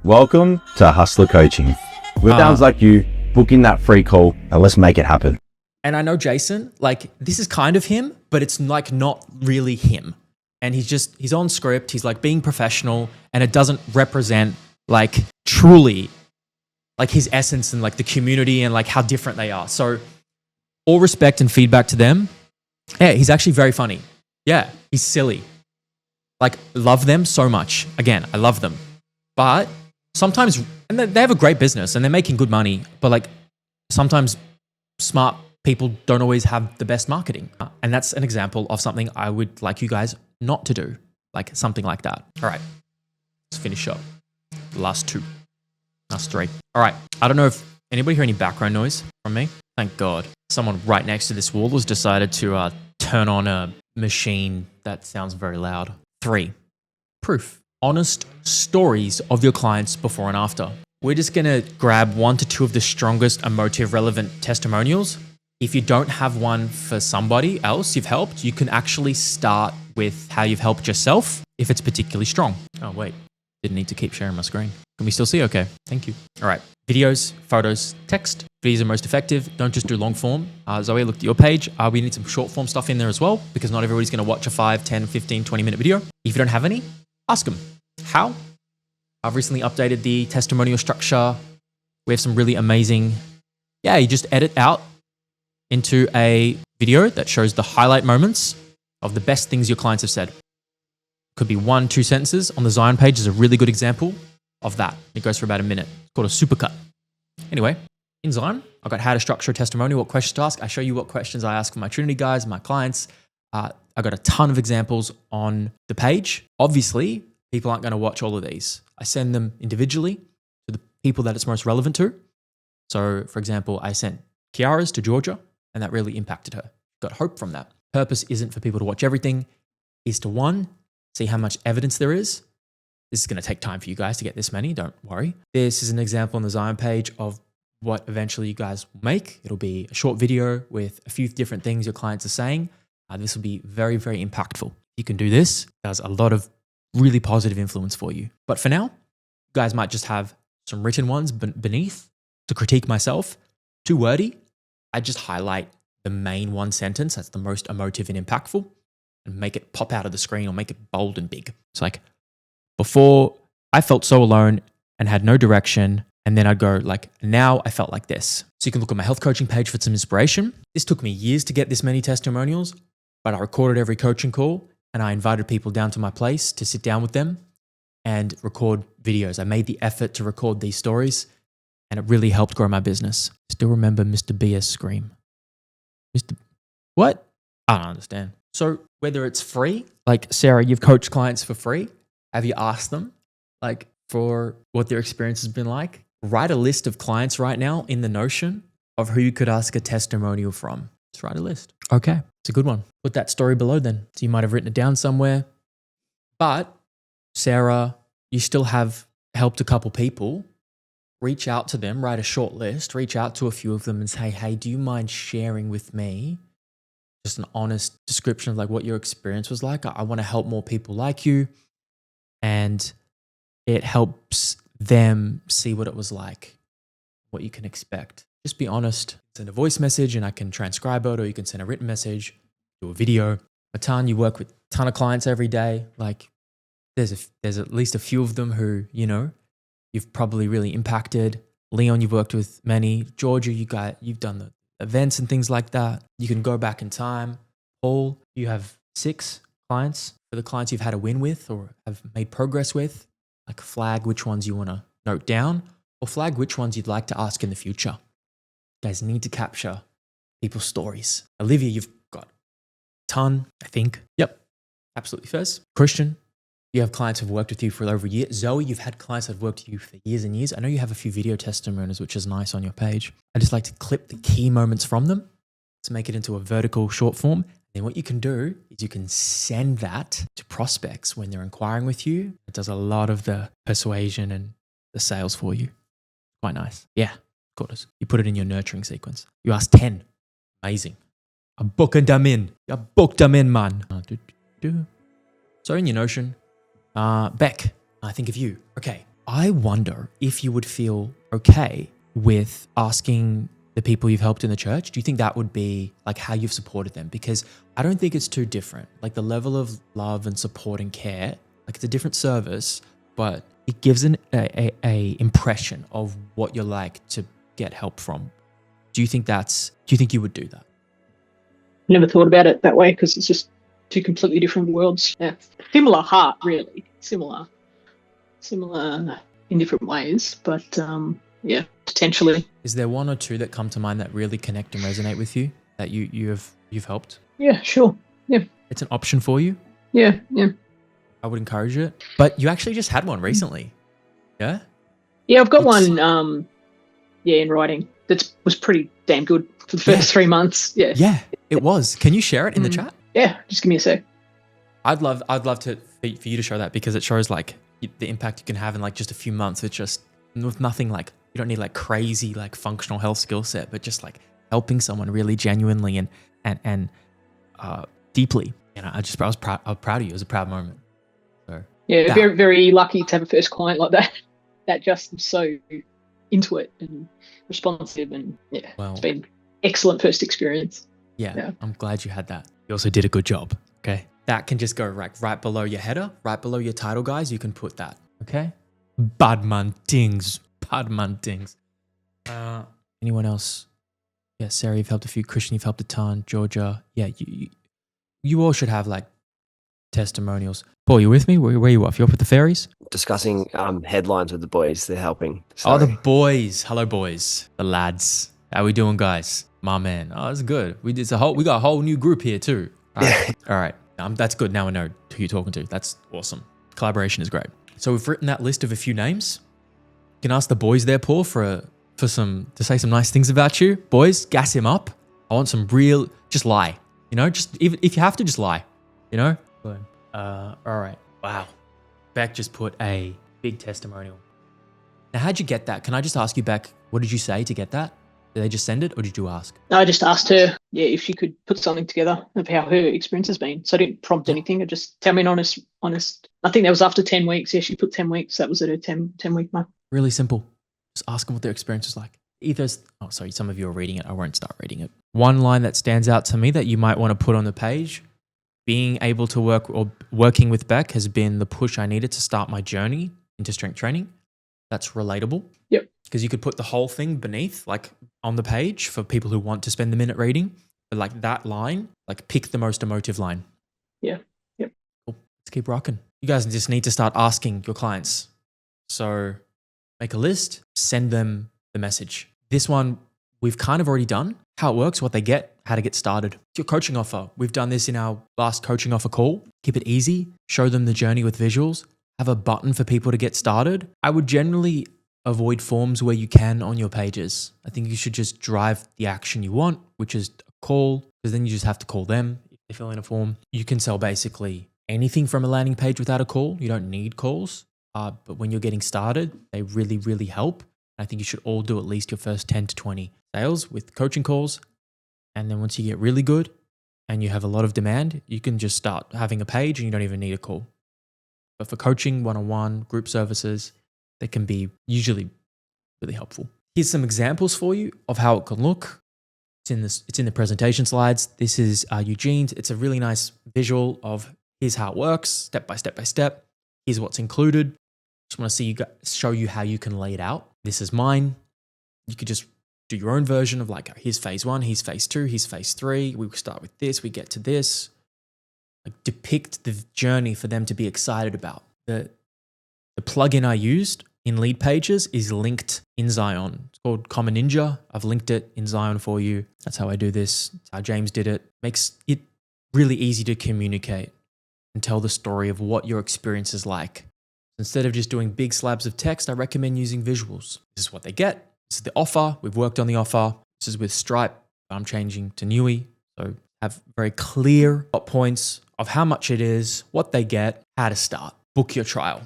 Welcome to Hustler Coaching. With sounds like you, book in that free call and let's make it happen. And I know Jason, like, this is kind of him, but it's like not really him. And he's on script. He's like being professional, and it doesn't represent like truly like his essence and like the community and like how different they are. So all respect and feedback to them. Yeah, he's actually very funny. Yeah, he's silly. Like, love them so much. Again, I love them. But sometimes, and they have a great business and they're making good money, but like sometimes smart people don't always have the best marketing. And that's an example of something I would like you guys not to do, like something like that. All right, let's finish up. The last 2. Last 3. All right, I don't know if anybody hear any background noise from me? Thank God. Someone right next to this wall has decided to turn on a machine that sounds very loud. 3, proof. Honest stories of your clients before and after. We're just going to grab 1 to 2 of the strongest emotive relevant testimonials. If you don't have one for somebody else you've helped, you can actually start with how you've helped yourself if it's particularly strong. Oh, wait. Didn't need to keep sharing my screen. Can we still see? Okay. Thank you. All right. Videos, photos, text. Videos are most effective. Don't just do long form. Zoe, looked at your page. We need some short form stuff in there as well, because not everybody's going to watch a 5, 10, 15, 20-minute video. If you don't have any, ask them. How? I've recently updated the testimonial structure. We have some really amazing, you just edit out into a video that shows the highlight moments of the best things your clients have said. Could be 1, 2 sentences. On the Zion page is a really good example of that. It goes for about a minute. It's called a supercut. Anyway, in Zion, I've got how to structure a testimonial, what questions to ask. I show you what questions I ask for my Trinity guys, my clients. I got a ton of examples on the page. Obviously, people aren't going to watch all of these. I send them individually to the people that it's most relevant to. So, for example, I sent Kiara's to Georgia, and that really impacted her. Got hope from that. Purpose isn't for people to watch everything, is to 1, see how much evidence there is. This is going to take time for you guys to get this many, don't worry. This is an example on the Zion page of what eventually you guys will make. It'll be a short video with a few different things your clients are saying. This will be very, very impactful. You can do this. It does a lot of really positive influence for you. But for now, you guys might just have some written ones beneath to critique myself. Too wordy. I just highlight the main 1 sentence that's the most emotive and impactful and make it pop out of the screen or make it bold and big. It's like, before I felt so alone and had no direction. And then I'd go like, now I felt like this. So you can look at my health coaching page for some inspiration. This took me years to get this many testimonials, but I recorded every coaching call and I invited people down to my place to sit down with them and record videos. I made the effort to record these stories and it really helped grow my business. Still remember Mr. BS scream. Mr. What? I don't understand. So whether it's free, like Sarah, you've coached clients for free. Have you asked them like for what their experience has been like? Write a list of clients right now in the Notion of who you could ask a testimonial from. Just write a list. Okay, it's a good one. Put that story below then. So you might have written it down somewhere. But Sarah, you still have helped a couple people. Reach out to them, write a short list, reach out to a few of them and say, hey, do you mind sharing with me just an honest description of like what your experience was like. I want to help more people like you. And it helps them see what it was like, what you can expect. Just be honest. Send a voice message and I can transcribe it, or you can send a written message, do a video. Matan, you work with a ton of clients every day. Like there's at least a few of them who, you know, you've probably really impacted. Leon, you've worked with many. Georgia, you've done the events and things like that. You can go back in time. Paul, you have 6 clients. For the clients you've had a win with or have made progress with, like flag which ones you want to note down or flag which ones you'd like to ask in the future. You guys need to capture people's stories. Olivia, you've got a ton, I think. Yep, absolutely. First, Christian, you have clients who've worked with you for over a year. Zoe, you've had clients that have worked with you for years and years. I know you have a few video testimonials, which is nice on your page. I just like to clip the key moments from them to make it into a vertical short form. Then what you can do is you can send that to prospects when they're inquiring with you. It does a lot of the persuasion and the sales for you. Quite nice. Yeah, of course. You put it in your nurturing sequence. You ask 10. Amazing. I booked them in. I booked them in, man. So in your Notion, Beck, I think of you. Okay. I wonder if you would feel okay with asking the people you've helped in the church. Do you think that would be like how you've supported them? Because I don't think it's too different. Like the level of love and support and care, like it's a different service, but it gives a impression of what you're like to get help from. Do you think you would do that? Never thought about it that way because it's just 2 completely different worlds. Yeah. Similar heart, really. Similar in different ways, but yeah, potentially. Is there 1 or 2 that come to mind that really connect and resonate with you that you've helped? Yeah, sure. Yeah. It's an option for you. Yeah. I would encourage it. But you actually just had one recently. Yeah? Yeah, I've got one in writing that was pretty damn good for the first 3 months. Yeah. Yeah, it was. Can you share it in the chat? Yeah, just give me a sec. I'd love for you to show that because it shows like the impact you can have in like just a few months. It's just with nothing like, you don't need like crazy like functional health skill set, but just like helping someone really genuinely and deeply. You know, I was proud of you. It was a proud moment. So yeah, very, very lucky to have a first client like that. That just was so into it and responsive, and yeah, it's been excellent first experience. Yeah, I'm glad you had that. You also did a good job. Okay, that can just go right below your header, right below your title, guys. You can put that. Okay, Badman Tings. Anyone else? Yeah, Sarah, you've helped a few. Christian, you've helped a ton. Georgia, yeah, you all should have like testimonials. Paul, you with me? Where are you off? You up with the fairies? Discussing headlines with the boys. They're helping. Oh, the Sorry. boys. Hello, boys. The lads. How we doing, guys? My man. Oh, that's good. We got a whole new group here too. All right. All right. That's good. Now I know who you're talking to. That's awesome. Collaboration is great. So we've written that list of a few names. You can ask the boys there, Paul, to say some nice things about you. Boys, gas him up. I want some real, just lie. You know, just even if you have to, just lie. You know? All right. Wow. Beck just put a big testimonial. Now, how'd you get that? Can I just ask you, Beck, what did you say to get that? Did they just send it or did you ask? I just asked her, if she could put something together of how her experience has been. So I didn't prompt anything. I just tell me an honest. I think that was after 10 weeks. Yeah, she put 10 weeks. That was at her 10-week mark. Really simple. Just ask them what their experience was like. Some of you are reading it. I won't start reading it. One line that stands out to me that you might want to put on the page: being able to working with Beck has been the push I needed to start my journey into strength training. That's relatable. Yep. Because you could put the whole thing beneath, like on the page for people who want to spend the minute reading. But like that line, like pick the most emotive line. Yeah. Yep. Cool. Let's keep rocking. You guys just need to start asking your clients. So make a list, send them the message. This one we've kind of already done. How it works, what they get, how to get started. Your coaching offer. We've done this in our last coaching offer call. Keep it easy. Show them the journey with visuals. Have a button for people to get started. I would generally avoid forms where you can on your pages. I think you should just drive the action you want, which is a call, because then you just have to call them if they fill in a form. You can sell basically anything from a landing page without a call. You don't need calls. But when you're getting started, they really, really help. I think you should all do at least your first 10 to 20 sales with coaching calls. And then once you get really good, and you have a lot of demand, you can just start having a page and you don't even need a call. But for coaching, one-on-one, group services, they can be usually really helpful. Here's some examples for you of how it can look. It's in the presentation slides. This is Eugene's. It's a really nice visual of here's how it works, step by step by step. Here's what's included. Just want to show you how you can lay it out. This is mine. You could just do your own version of like, here's phase 1, here's phase 2, here's phase 3. We start with this, we get to this. Like depict the journey for them to be excited about. The plugin I used in Lead Pages is linked in Zion. It's called Common Ninja. I've linked it in Zion for you. That's how I do this. That's how James did it. Makes it really easy to communicate and tell the story of what your experience is like. Instead of just doing big slabs of text, I recommend using visuals. This is what they get. This is the offer. We've worked on the offer. This is with Stripe. I'm changing to Newy. So have very clear dot points of how much it is, what they get, how to start. Book your trial.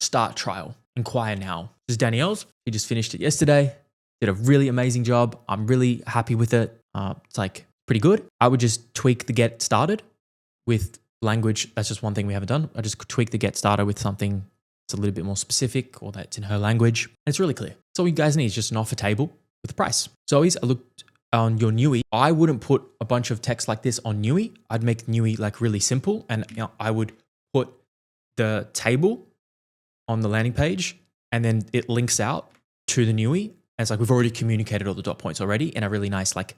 Start trial. Inquire now. This is Danielle's. She just finished it yesterday. Did a really amazing job. I'm really happy with it. It's like pretty good. I would just tweak the get started with language. That's just one thing we haven't done. I just tweak the get started with something that's a little bit more specific or that's in her language. And it's really clear. So all you guys need is just an offer table with a price. So always I looked on your Newy. I wouldn't put a bunch of text like this on Newy. I'd make Newy like really simple. And I would put the table on the landing page and then it links out to the Newy. And it's like we've already communicated all the dot points already in a really nice like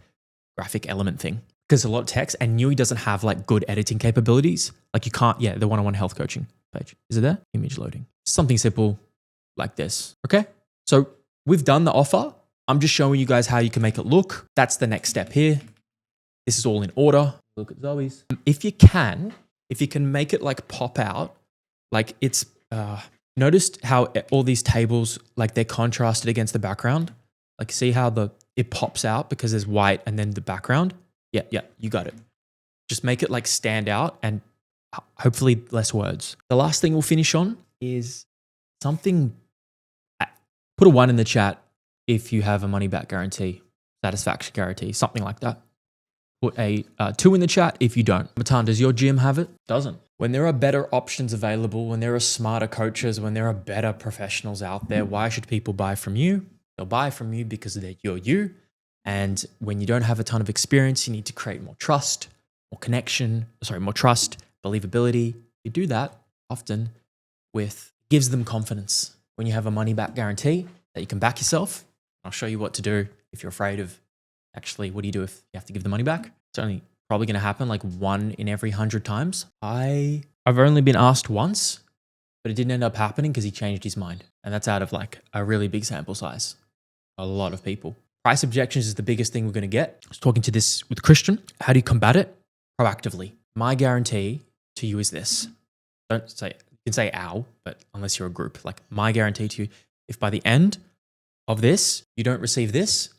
graphic element thing. Because a lot of text and Newy doesn't have like good editing capabilities. Like you can't, the one-on-one health coaching page. Is it there? Image loading. Something simple like this. Okay. So we've done the offer. I'm just showing you guys how you can make it look. That's the next step here. This is all in order. Look at Zoe's. If you can make it like pop out, like it's, noticed how all these tables, like they're contrasted against the background. Like see how it pops out because there's white and then the background. Yeah, you got it. Just make it like stand out and hopefully less words. The last thing we'll finish on is something, put a 1 in the chat if you have a money back guarantee, satisfaction guarantee, something like that. Put a 2 in the chat if you don't. Matan, does your gym have it? Doesn't. When there are better options available, when there are smarter coaches, when there are better professionals out there, why should people buy from you? They'll buy from you because you're you. And when you don't have a ton of experience, you need to create more trust, more trust, believability. You do that often gives them confidence. When you have a money back guarantee that you can back yourself, I'll show you what to do if you're afraid of actually, what do you do if you have to give the money back? It's only probably going to happen like 1 in every 100 times. I've only been asked once, but it didn't end up happening because he changed his mind. And that's out of like a really big sample size. A lot of people. Price objections is the biggest thing we're going to get. I was talking to this with Christian. How do you combat it? Proactively. My guarantee to you is this. You can say ow, but unless you're a group, like my guarantee to you, if by the end of this, you don't receive this,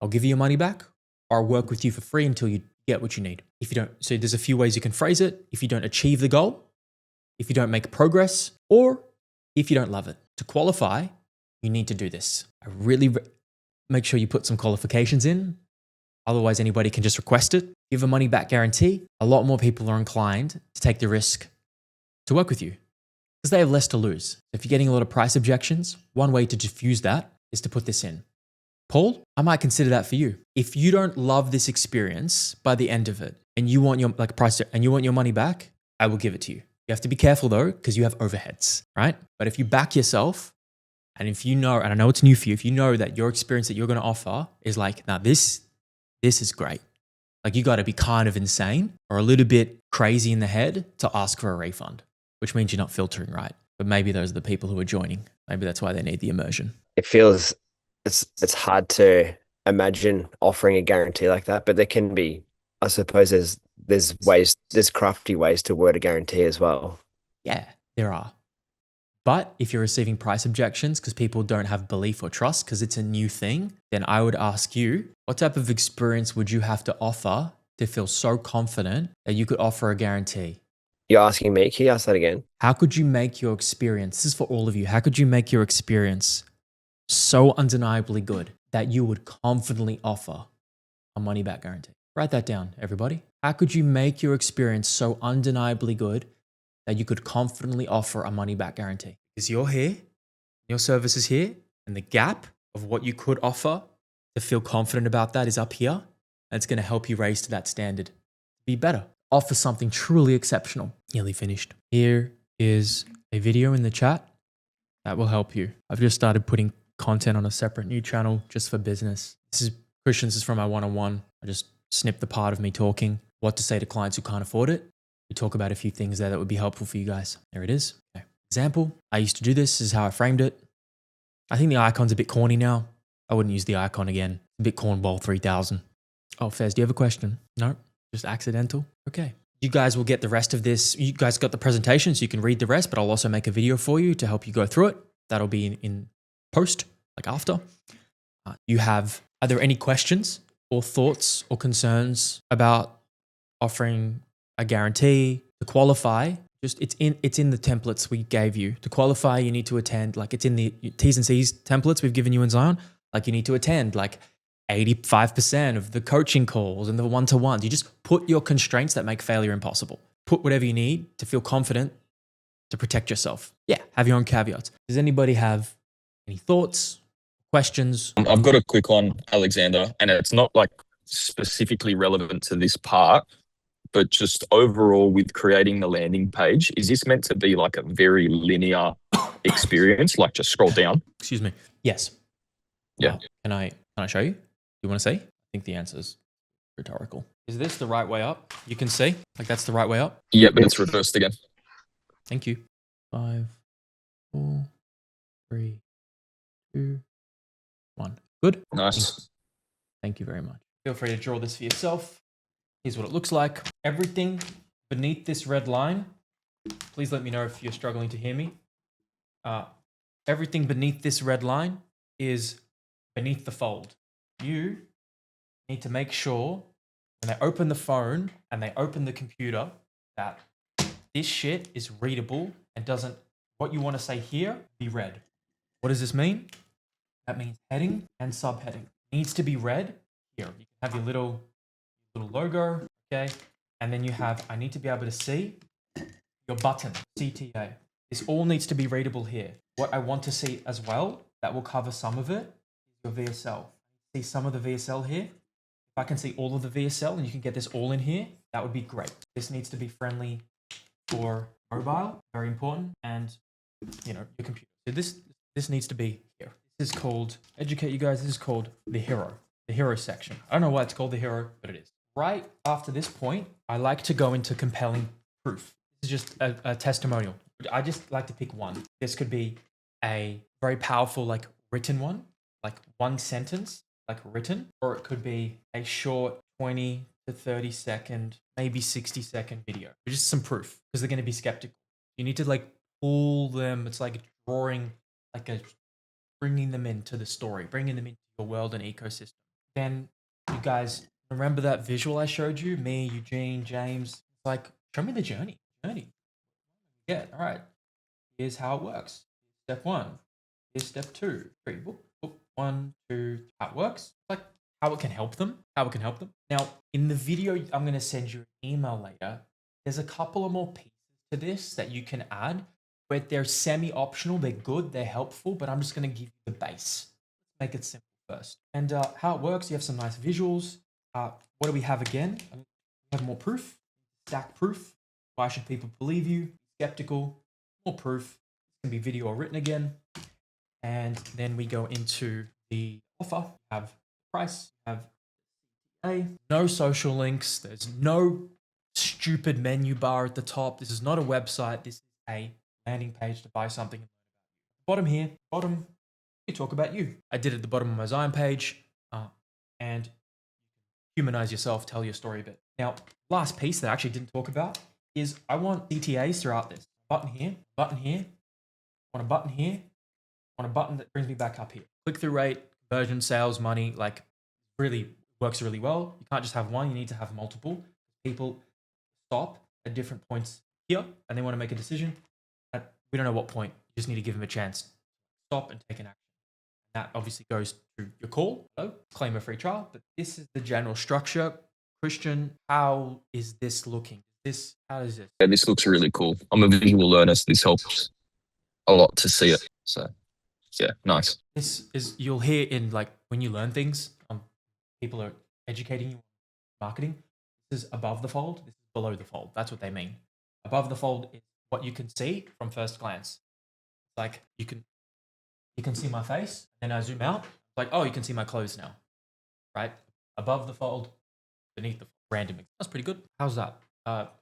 I'll give you your money back or I'll work with you for free until you get what you need. If you don't, so there's a few ways you can phrase it. If you don't achieve the goal, if you don't make progress, or if you don't love it. To qualify, you need to do this. I really make sure you put some qualifications in. Otherwise, anybody can just request it. Give a money back guarantee. A lot more people are inclined to take the risk to work with you because they have less to lose. If you're getting a lot of price objections, one way to diffuse that is to put this in. Paul, I might consider that for you. If you don't love this experience by the end of it and you want your price and you want your money back, I will give it to you. You have to be careful though, because you have overheads, right? But if you back yourself, and if you know, and I know it's new for you, if you know that your experience that you're going to offer is like, now this is great. Like you got to be kind of insane or a little bit crazy in the head to ask for a refund, which means you're not filtering right. But maybe those are the people who are joining. Maybe that's why they need the immersion. It feels it's hard to imagine offering a guarantee like that, but there can be, I suppose there's crafty ways to word a guarantee as well. Yeah, there are. But if you're receiving price objections because people don't have belief or trust because it's a new thing, then I would ask you, what type of experience would you have to offer to feel so confident that you could offer a guarantee? You're asking me? Can you ask that again? How could you make your experience, this is for all of you, how could you make your experience so undeniably good that you would confidently offer a money back guarantee? Write that down, everybody. How could you make your experience so undeniably good that you could confidently offer a money back guarantee? Because you're here, your service is here, and the gap of what you could offer to feel confident about that is up here. And it's going to help you raise to that standard. Be better. Offer something truly exceptional. Nearly finished. Here is a video in the chat that will help you. I've just started putting content on a separate new channel just for business. This is Christian, this is from my one-on-one. I just snipped the part of me talking what to say to clients who can't afford it. We talk about a few things there that would be helpful for you guys. There it is. Okay. Example, I used to do this. This is how I framed it. I think the icon's a bit corny now. I wouldn't use the icon again. Bitcoin Bowl 3000. Oh, Fez, do you have a question? No, just accidental. Okay. You guys will get the rest of this. You guys got the presentation, so you can read the rest, but I'll also make a video for you to help you go through it. That'll be in post, like after. Are there any questions or thoughts or concerns about offering a guarantee to qualify? Just it's in the templates we gave you. To qualify, you need to attend, like it's in the T's and C's templates we've given you in Zion. Like you need to attend like 85% of the coaching calls and the one-to-ones. You just put your constraints that make failure impossible. Put whatever you need to feel confident to protect yourself. Yeah, have your own caveats. Does anybody have any thoughts, questions? I've got a quick one, Alexander, and it's not like specifically relevant to this part, but just overall with creating the landing page, is this meant to be like a very linear experience, like just scroll down? Excuse me. Yes. Yeah. Can I show you? You want to see? I think the answer is rhetorical. Is this the right way up? You can see, like that's the right way up. Yeah, but it's reversed again. Thank you. 5, 4, 3, 2, 1. Good. Nice. Thank you very much. Feel free to draw this for yourself. Here's what it looks like. Everything beneath this red line, please let me know if you're struggling to hear me. Everything beneath this red line is beneath the fold. You need to make sure when they open the phone and they open the computer that this shit is readable and doesn't, what you want to say here, be read. What does this mean? That means heading and subheading. It needs to be read here. You can have your little logo, okay? And then you have, I need to be able to see your button, CTA. This all needs to be readable here. What I want to see as well, that will cover some of it, is your VSL. See some of the VSL here. If I can see all of the VSL and you can get this all in here, that would be great. This needs to be friendly for mobile, very important, and your computer. So this needs to be here. This is called, educate you guys, this is called the hero section. I don't know why it's called the hero, but it is. Right after this point, I like to go into compelling proof. This is just a testimonial. I just like to pick one. This could be a very powerful, like written one, like one sentence, like written, or it could be a short 20 to 30 second, maybe 60-second video. Just some proof, because they're going to be skeptical. You need to like pull them. It's like drawing, bringing them into the story, bringing them into your world and ecosystem. Then you guys remember that visual I showed you? Me, Eugene, James. Like, show me the journey. Yeah, all right. Here's how it works. Step 1. Here's step 2. 3. Book 1, 2. How it works. Like how it can help them. Now, in the video, I'm going to send you an email later. There's a couple of more pieces to this that you can add where they're semi-optional. They're good. They're helpful. But I'm just going to give you the base. Let's make it simple first. And how it works, you have some nice visuals. What do we have again? We have more proof. Stack proof. Why should people believe you? Skeptical. More proof. It can be video or written again. And then we go into the offer. Have price. Have no social links. There's no stupid menu bar at the top. This is not a website. This is a landing page to buy something. Bottom here. You talk about you. I did it at the bottom of my Zion page. And humanize yourself, tell your story a bit. Now, last piece that I actually didn't talk about is I want CTAs throughout this. Button here, want a button here, want a button that brings me back up here. Click-through rate, conversion, sales, money, like really works really well. You can't just have one, you need to have multiple. People stop at different points here and they want to make a decision. We don't know what point, you just need to give them a chance to stop and take an action. That obviously goes to your call, claim a free trial, but this is the general structure. Christian, how is this looking? How is this? Yeah, this looks really cool. I'm a visual learner, so this helps a lot to see it. So yeah, nice. This is, you'll hear in like when you learn things, people are educating you on marketing. This is above the fold. This is below the fold. That's what they mean. Above the fold is what you can see from first glance. Like you can see my face, and I zoom out. Like, oh, you can see my clothes now, right? Above the fold, beneath the fold. Random. That's pretty good. How's that?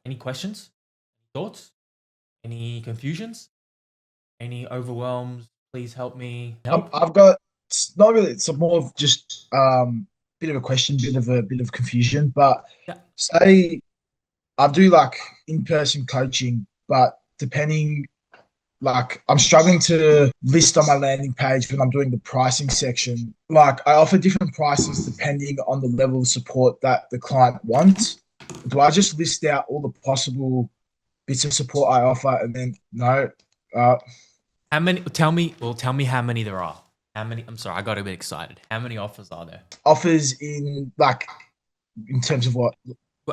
Any questions? Any thoughts? Any confusions? Any overwhelms? Please help me. Help. I've got, it's not really, it's more of just bit of a question, bit of confusion. But Yeah. say I do like in-person coaching, but depending, like I'm struggling to list on my landing page when I'm doing the pricing section. Like I offer different prices depending on the level of support that the client wants. Do I just list out all the possible bits of support I offer and then no? How many? Tell me how many there are. How many? I'm sorry, I got a bit excited. How many offers are there? Offers in terms of what?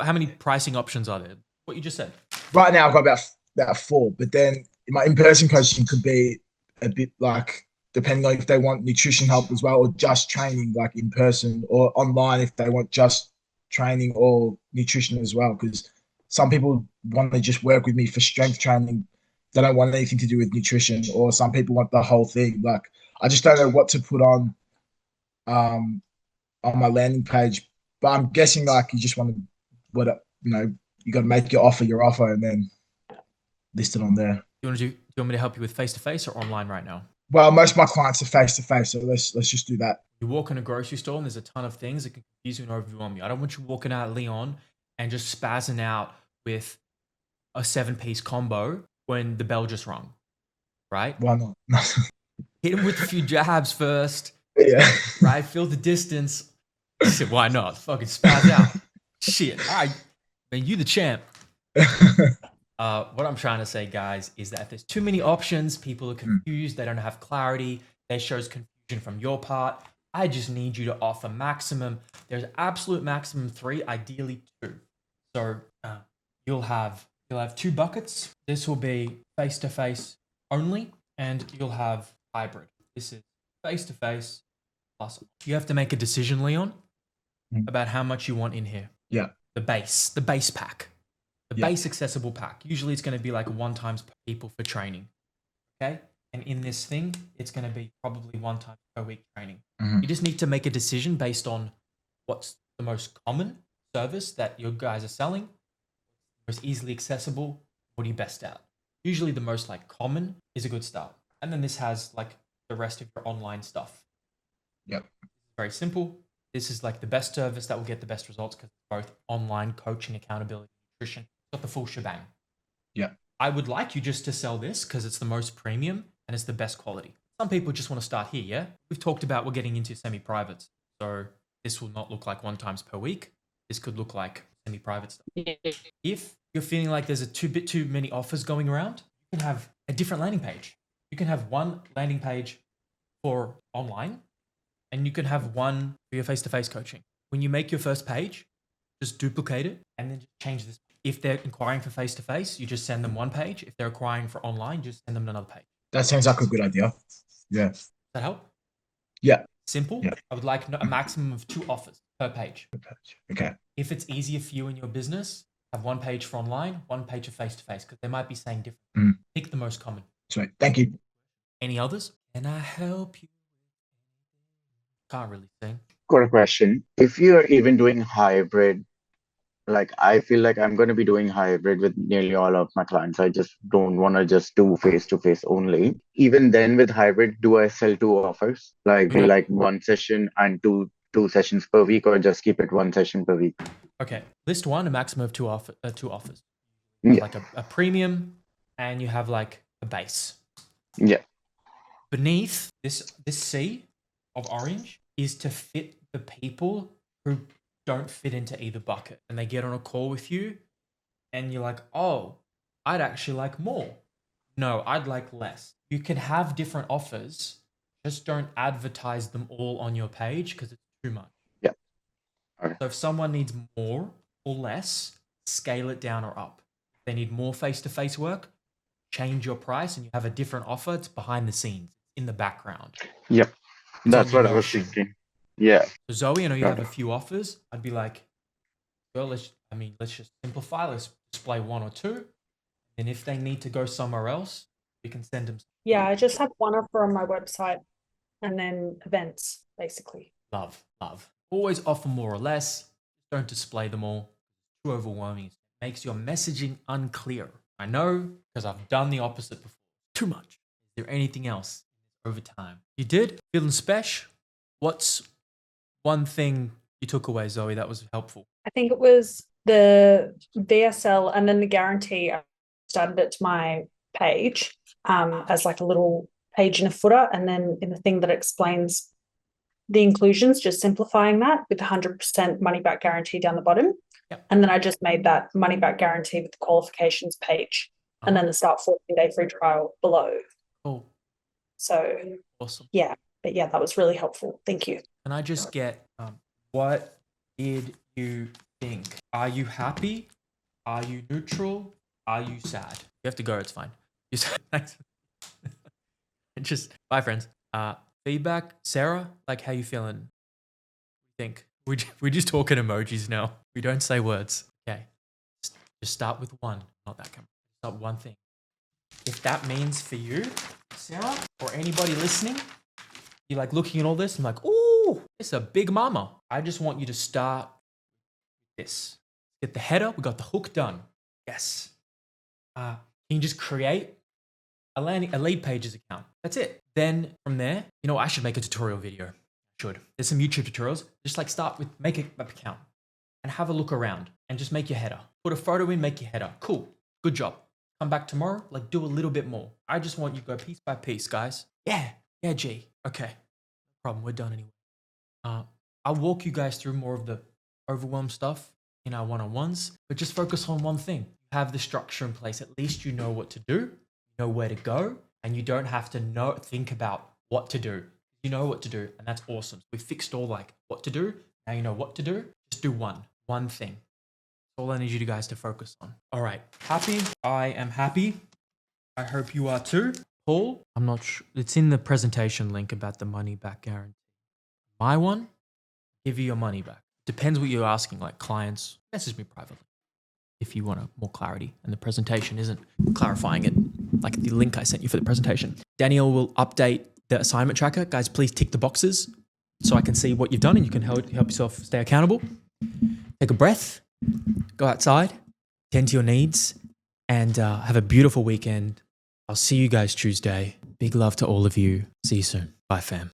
How many pricing options are there? What you just said. Right now I've got about 4, but then my in-person coaching could be a bit like depending on if they want nutrition help as well or just training like in person, or online if they want just training or nutrition as well, because some people want to just work with me for strength training. They don't want anything to do with nutrition, or some people want the whole thing. Like I just don't know what to put on my landing page, but I'm guessing like you just want to, you got to make your offer and then list it on there. Do you want me to help you with face-to-face or online right now? Well, most of my clients are face-to-face, so let's just do that. You walk in a grocery store and there's a ton of things that can confuse you and overwhelm you. I don't want you walking out of Leon and just spazzing out with a 7-piece combo when the bell just rung, right? Why not? Hit him with a few jabs first, Yeah. right? Feel the distance. I said, why not? Fucking spaz out. Shit. All right. Man, you the champ. What I'm trying to say, guys, is that if there's too many options, people are confused, they don't have clarity, that shows confusion from your part. I just need you to offer maximum. There's absolute maximum 3, ideally 2. So you'll have 2 buckets. This will be face-to-face only, and you'll have hybrid. This is face-to-face plus. You have to make a decision, Leon, about how much you want in here. Yeah. The base pack. The base accessible pack. Usually it's going to be like 1 time per people for training. Okay? And in this thing, it's going to be probably 1 time per week training. You just need to make a decision based on what's the most common service that your guys are selling, most easily accessible, what are you best at? Usually the most like common is a good start. And then this has like the rest of your online stuff. Yep. Very simple. This is like the best service that will get the best results because it's both online coaching, accountability, nutrition. Got the full shebang. Yeah. I would like you just to sell this because it's the most premium and it's the best quality. Some people just want to start here, yeah? We've talked about we're getting into semi-privates. So this will not look like 1 time per week. This could look like semi-private stuff. If you're feeling like there's a bit too many offers going around, you can have a different landing page. You can have one landing page for online and you can have one for your face-to-face coaching. When you make your first page, just duplicate it and then just change this. If they're inquiring for face-to-face, you just send them one page. If they're inquiring for online, just send them another page. That sounds like a good idea. Yeah. Does that help? Yeah. Simple. Yeah. I would like a maximum of 2 offers per page. Okay. If it's easier for you in your business, have 1 page for online, 1 page for face-to-face, because they might be saying different. Pick the most common. Sweet. Thank you. Any others? Can I help you? Can't really sing. Got a question. If you're even doing hybrid, like I feel like I'm going to be doing hybrid with nearly all of my clients. I just don't want to just do face-to-face only. Even then with hybrid, do I sell 2 offers? Like 1 session and two sessions per week, or just keep it 1 session per week? Okay. List 1, a maximum of 2 offers. Yeah. Like a premium and you have like a base. Yeah. Beneath this C of orange is to fit the people who don't fit into either bucket, and they get on a call with you and you're like, oh, I'd actually like more. No, I'd like less. You can have different offers, just don't advertise them all on your page because it's too much. Yeah. All right. So if someone needs more or less, scale it down or up. If they need more face-to-face work, change your price and you have a different offer. It's behind the scenes, in the background. Yep. It's That's on your what I was Notion. thinking. Yeah. So Zoe, I know you Got have a few offers. I'd be like, well, let's just simplify. Let's display one or two. And if they need to go somewhere else, we can send them. Yeah, I just have one offer on my website and then events, basically. Love. Always offer more or less. Don't display them all. Too overwhelming. It makes your messaging unclear. I know because I've done the opposite before. Too much. Is there anything else over time? You did? Feeling special? What's one thing you took away, Zoe, that was helpful? I think it was the VSL and then the guarantee. I started it to my page as like a little page in a footer, and then in the thing that explains the inclusions, just simplifying that with 100% money back guarantee down the bottom. Yep. And then I just made that money back guarantee with the qualifications page and then the start 14-day free trial below. Cool. So Awesome. yeah, but yeah, that was really helpful. Thank you. Can I just get, what did you think? Are you happy? Are you neutral? Are you sad? You have to go, it's fine. Thanks. Just, bye friends. Feedback, Sarah, like how you feeling? Think we just talk in emojis now. We don't say words. Okay, just start with one, not that camera. Start one thing. If that means for you, Sarah, or anybody listening, you're like looking at all this and like, ooh, it's a big mama. I just want you to start with this. Get the header. We got the hook done. Yes. Can you just create a lead pages account? That's it. Then from there, I should make a tutorial video. There's some YouTube tutorials. Just like start with make an account and have a look around and just make your header. Put a photo in, make your header. Cool. Good job. Come back tomorrow, like do a little bit more. I just want you to go piece by piece, guys. Yeah, G. Okay. No problem. We're done anyway. I'll walk you guys through more of the overwhelm stuff in our one-on-ones, but just focus on one thing. Have the structure in place. At least you know what to do, you know where to go, and you don't have to think about what to do. You know what to do, and that's awesome. We fixed all like what to do. Now you know what to do. Just do one thing. That's all I need you guys to focus on. All right. Happy? I am happy. I hope you are too. Paul, I'm not sure. It's in the presentation link about the money back guarantee. My one, give you your money back. Depends what you're asking, like clients, message me privately if you want more clarity and the presentation isn't clarifying it, like the link I sent you for the presentation. Daniel will update the assignment tracker. Guys, please tick the boxes so I can see what you've done and you can help yourself stay accountable. Take a breath, go outside, tend to your needs, and have a beautiful weekend. I'll see you guys Tuesday. Big love to all of you. See you soon. Bye, fam.